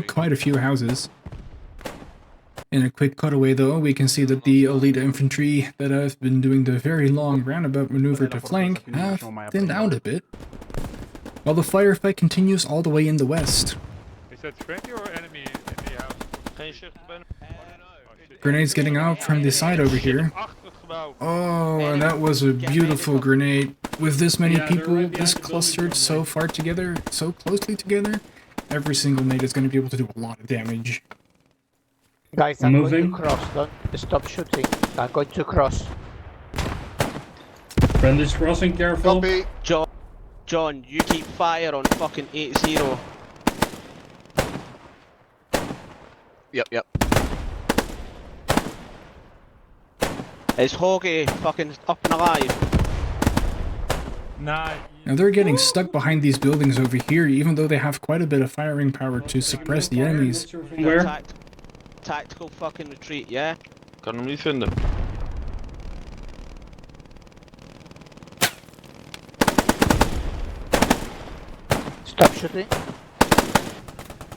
quite a few houses. In a quick cutaway, though, we can see that the elite infantry that have been doing the very long roundabout maneuver to flank have thinned out a bit, while the firefight continues all the way in the west. Is that friendly or enemy in the house? Grenades getting out from the side over here. Oh, and that was a beautiful grenade. With this many people, this clustered so far together, so closely together, every single nade is going to be able to do a lot of damage. Guys, I'm going to cross. Don't stop shooting. I'm going to cross. Friendly's crossing, careful. Copy. John, you keep fire on fucking 8-0. Yep. Is Hoagie fucking up and alive? Now they're getting stuck behind these buildings over here, even though they have quite a bit of firing power to suppress the enemies. Where? Tactical fucking retreat, yeah? Kan hem niet vinden. Stop shooting.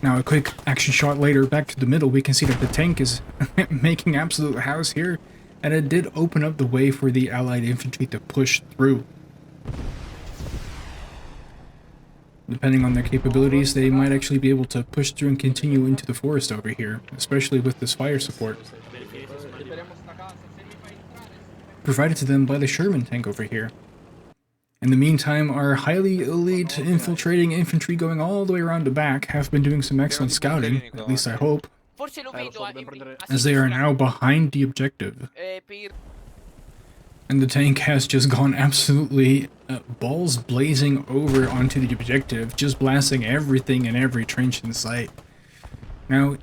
Now a quick action shot later, back to the middle, we can see that the tank is making absolute house here, and it did open up the way for the allied infantry to push through. Depending on their capabilities, they might actually be able to push through and continue into the forest over here, especially with this fire support provided to them by the Sherman tank over here. In the meantime, our highly elite infiltrating infantry going all the way around the back have been doing some excellent scouting, at least I hope, as they are now behind the objective. And the tank has just gone absolutely balls blazing over onto the objective, just blasting everything in every trench in sight. Now,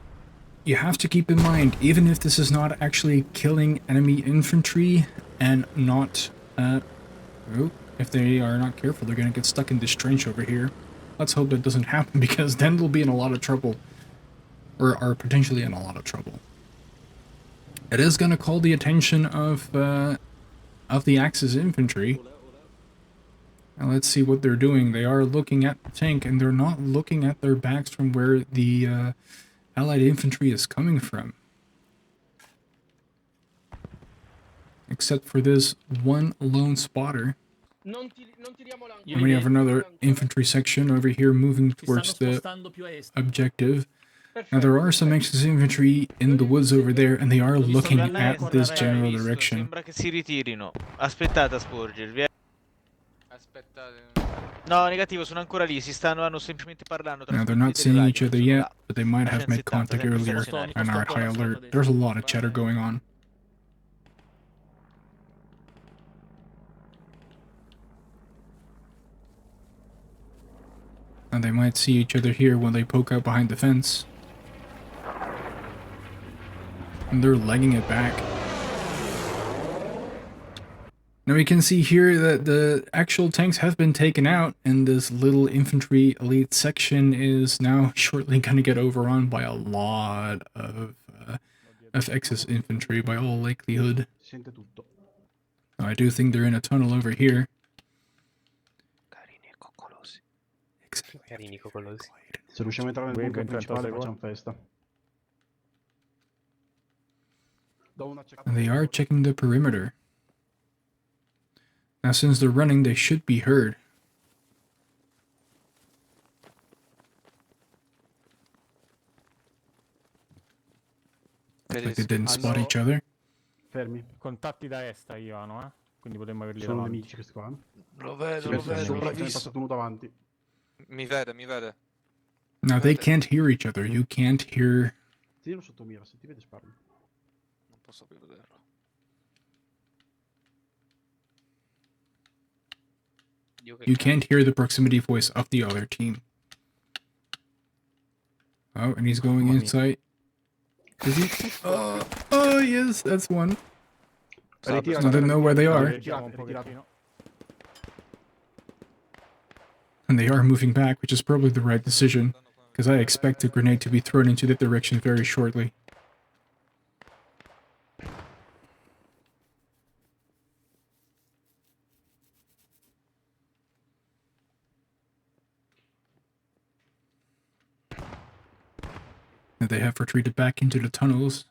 you have to keep in mind, even if this is not actually killing enemy infantry and not, if they are not careful, they're going to get stuck in this trench over here. Let's hope that doesn't happen, because then they'll be in a lot of trouble, or are potentially in a lot of trouble. It is going to call the attention of the Axis infantry. Now let's see what they're doing. They are looking at the tank, and they're not looking at their backs from where the Allied infantry is coming from. Except for this one lone spotter. And we have another infantry section over here moving towards the objective. Now there are some Axis infantry in the woods over there, and they are looking at this general direction. No, negativo, sono ancora lì, hanno semplicemente parlando tra Now, they're tutti not delle seeing radio each other sul yet, cellulare. but they might have made 170, contact sempre earlier stazionari. and are high alert. There's a lot of chatter going on. And they might see each other here when they poke out behind the fence. And they're legging it back. Now we can see here that the actual tanks have been taken out, and this little infantry elite section is now shortly going to get overrun by a lot of excess infantry by all likelihood. Now, I do think they're in a tunnel over here. Se riusciamo a entrare nel bunker principale facciamo festa. And they are checking the perimeter. Now, since they're running, they should be heard. Like they didn't spot each other. Fermi. Contatti da est arrivano, quindi potremmo averli Sono davanti. nemici questi qua. Lo vedo, lo vedo, l'ho visto. È passato uno davanti. Mi vede, mi vede. Now, they can't hear each other. You can't hear... Tienilo sotto mira, se ti vede sparmi. Non posso più vederlo. You can't hear the proximity voice of the other team. Oh, and he's going inside. Is he? Oh, yes, that's one. So they know where they are. And they are moving back, which is probably the right decision, because I expect a grenade to be thrown into that direction very shortly. They have retreated back into the tunnels,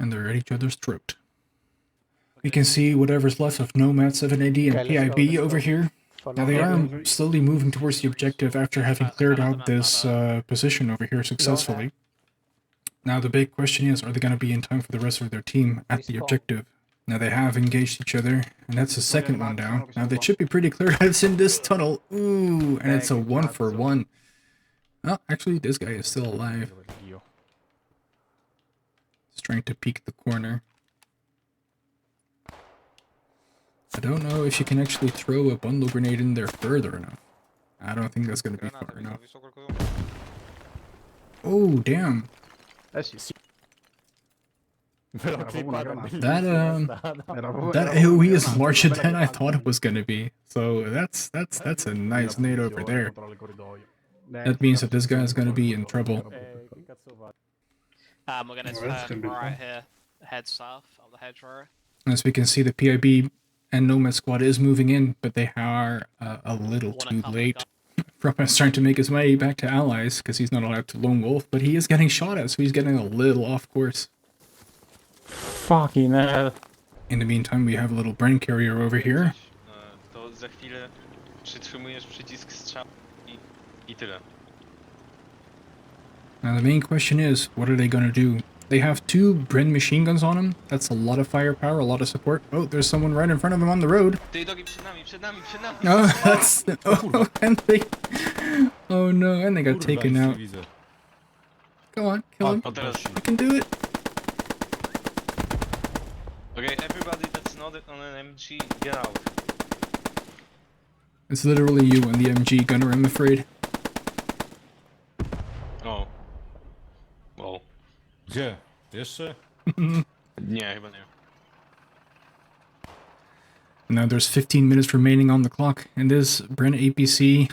and they're at each other's throat. We can see whatever's left of Nomad 7AD and PIB over here. Now they are slowly moving towards the objective after having cleared out this position over here successfully. Now the big question is, are they going to be in time for the rest of their team at the objective? Now they have engaged each other, and that's the second one down. Now they should be pretty clear it's in this tunnel. Ooh, and it's a 1-for-1. Oh, actually, this guy is still alive. He's trying to peek the corner. I don't know if you can actually throw a bundle grenade in there further enough. I don't think that's going to be far enough. Oh, damn. That AoE is larger than I thought it was going to be. So that's a nice nade over there. That means that this guy is going to be in trouble. We're going to turn right here, head south of the hedgerow. As we can see, the PIB and Nomad squad is moving in, but they are a little too late. Propa's trying to make his way back to allies, because he's not allowed to lone wolf, but he is getting shot at, so he's getting a little off course. Fucking hell. In the meantime, we have a little brain carrier over here. To za chwilę przytrzymujesz przycisk strzału I tyle. Now the main question is, what are they gonna do? They have 2 Bren machine guns on them. That's a lot of firepower, a lot of support. Oh, there's someone right in front of them on the road. No, that's... Oh, and they... Oh no, and they got taken out. Go on, kill him. You can do it. Okay, everybody that's not on an MG, get out. It's literally you and the MG gunner, I'm afraid. Oh. Well. Gdzie? Jeszcze? Nie, chyba nie. Now there's 15 minutes remaining on the clock, and this Bren APC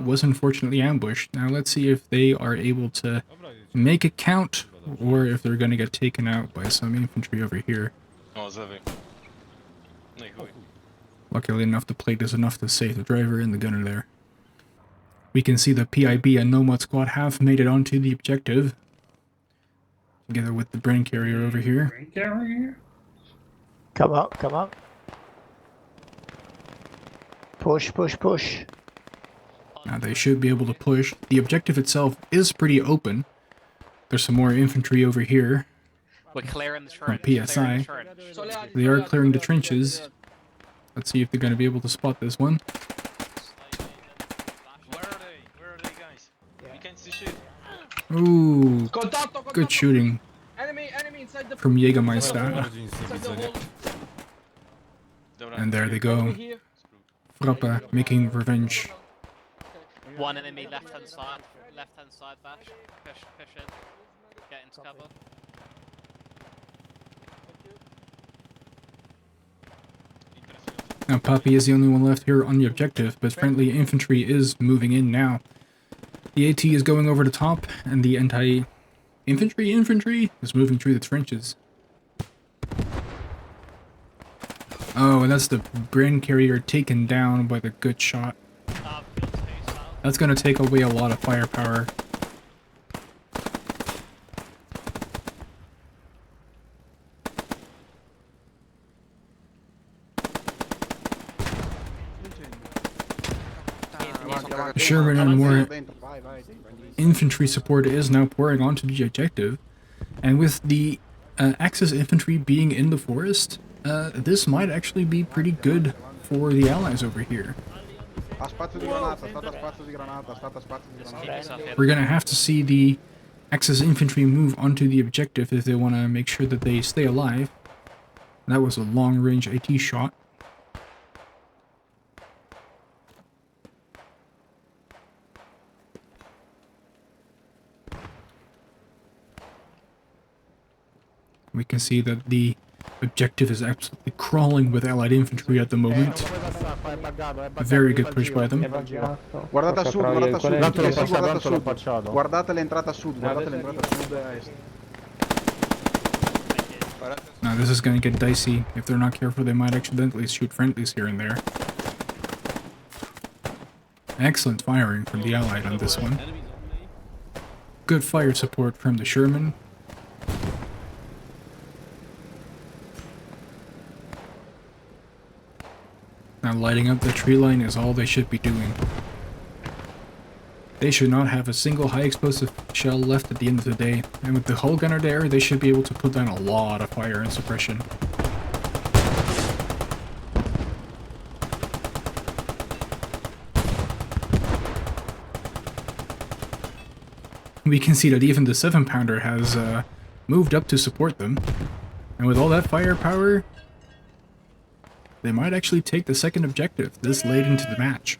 was unfortunately ambushed. Now let's see if they are able to make it count, or if they're going to get taken out by some infantry over here. O, z lewej. No I chuj. Luckily enough, the plate is enough to save the driver and the gunner there. We can see the PIB and Nomad squad have made it onto the objective, together with the brain carrier over here. Come up, come up. Push, push, push. Now they should be able to push. The objective itself is pretty open. There's some more infantry over here. We're clearing the From trench. PSI. They are clearing the trenches. Let's see if they're going to be able to spot this one. Where are they? Where are they, guys? We can't see shit. Ooh, Contatto, good shooting Enemy inside the from Jägermeister. inside the wall. And there they go. Enemy here. Frappa making revenge. One enemy left hand side bash. Push in. Get into cover. Now Poppy is the only one left here on the objective, but friendly infantry is moving in now. The AT is going over the top, and the anti-infantry is moving through the trenches. Oh, and that's the brain carrier taken down by the good shot. That's gonna take away a lot of firepower. Sherman and more infantry support is now pouring onto the objective, and with the Axis infantry being in the forest, this might actually be pretty good for the allies over here. We're gonna have to see the Axis infantry move onto the objective if they want to make sure that they stay alive. That was a long-range AT shot. We can see that the objective is absolutely crawling with allied infantry at the moment. A very good push by them. Guardate a sud, guardate a sud, guardate a sud. Guardate l'entrata a sud, guardate l'entrata a sud e est. Now this is going to get dicey. If they're not careful, they might accidentally shoot friendlies here and there. Excellent firing from the Allied on this one. Good fire support from the Sherman. Now lighting up the tree line is all they should be doing. They should not have a single high explosive shell left at the end of the day, and with the hull gunner there, they should be able to put down a lot of fire and suppression. We can see that even the 7-pounder has moved up to support them, and with all that firepower, they might actually take the second objective this late into the match.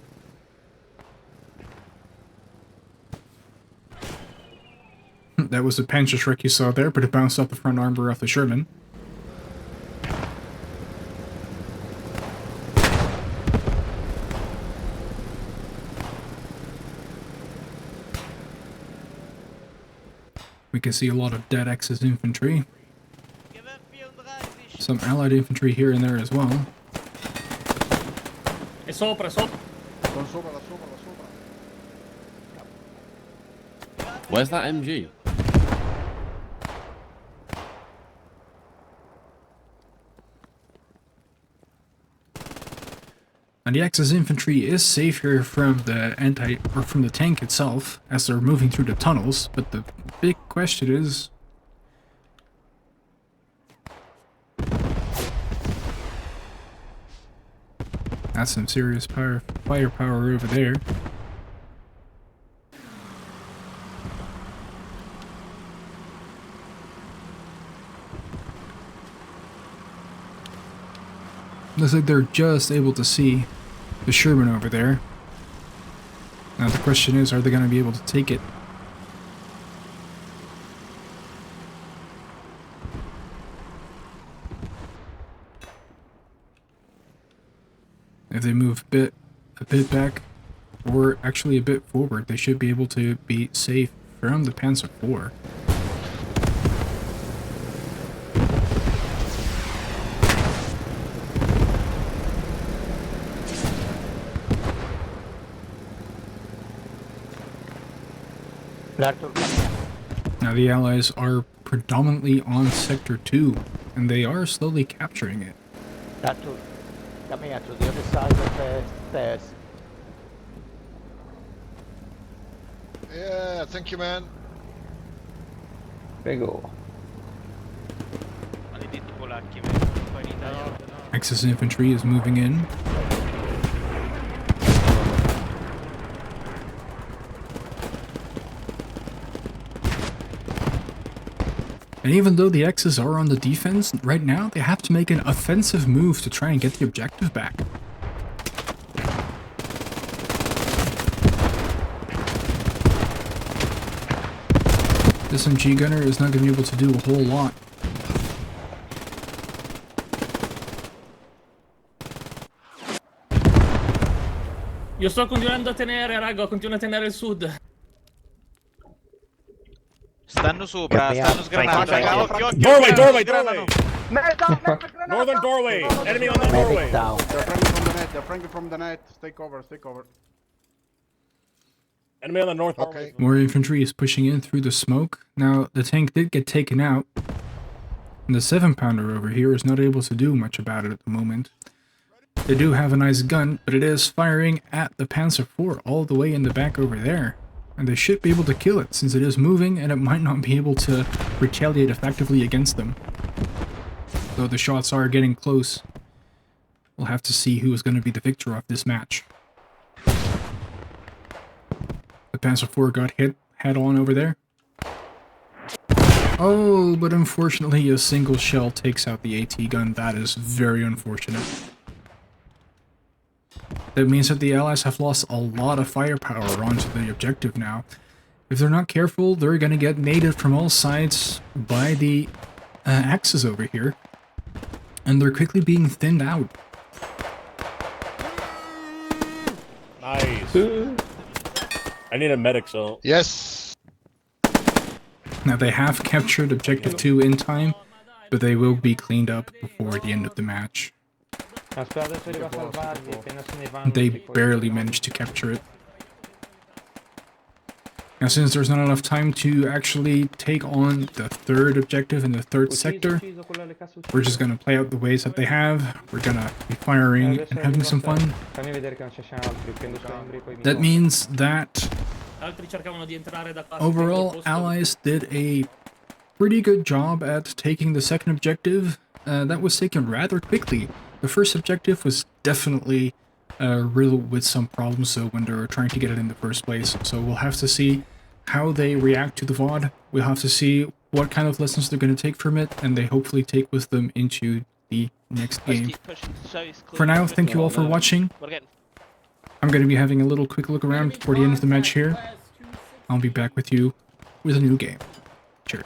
That was the Panzerschreck you saw there, but it bounced off the front armor of the Sherman. We can see a lot of dead Axis infantry. Some Allied infantry here and there as well. E sopra, sopra. Where's that MG? And the Axis infantry is safe here from the from the tank itself as they're moving through the tunnels, but the big question is, that's some serious firepower over there. Looks like they're just able to see the Sherman over there. Now the question is, are they going to be able to take it? If they move a bit back, or actually a bit forward, they should be able to be safe from the Panzer IV. Now the Allies are predominantly on Sector 2, and they are slowly capturing it. Come here to the other side of the stairs. Yeah, thank you, man. Prego. Maledetti polacchi, poi in Italia. Axis infantry is moving in. And even though the X's are on the defense, right now they have to make an offensive move to try and get the objective back. This MG gunner is not going to be able to do a whole lot. Io sto continuando a tenere, raga, continuo a tenere il sud. Stanno sopra, stanno sgranando. Doorway, doorway, doorway! Northern doorway! Enemy on the doorway! They're friendly from the net, they're friendly from the net. Stay cover, stay cover. Enemy on the north doorway. More infantry is pushing in through the smoke. Now, the tank did get taken out. And the 7-pounder over here is not able to do much about it at the moment. They do have a nice gun, but it is firing at the Panzer IV all the way in the back over there. And they should be able to kill it, since it is moving and it might not be able to retaliate effectively against them. Though the shots are getting close. We'll have to see who is going to be the victor of this match. The Panzer IV got hit head-on over there. Oh, but unfortunately a single shell takes out the AT gun. That is very unfortunate. That means that the Allies have lost a lot of firepower onto the objective now. If they're not careful, they're going to get naded from all sides by the Axis over here. And they're quickly being thinned out. Nice. I need a medic, so... Yes! Now they have captured Objective 2 in time, but they will be cleaned up before the end of the match. They barely managed to capture it. Now since there's not enough time to actually take on the third objective in the third sector, we're just gonna play out the ways that they have. We're gonna be firing and having some fun. That means that overall, Allies did a pretty good job at taking the second objective. That was taken rather quickly. The first objective was definitely riddled with some problems when they were trying to get it in the first place. So we'll have to see how they react to the VOD. We'll have to see what kind of lessons they're going to take from it, and they hopefully take with them into the next game. For now, thank you all for watching. I'm going to be having a little quick look around before the end of the match here. I'll be back with you with a new game. Cheers.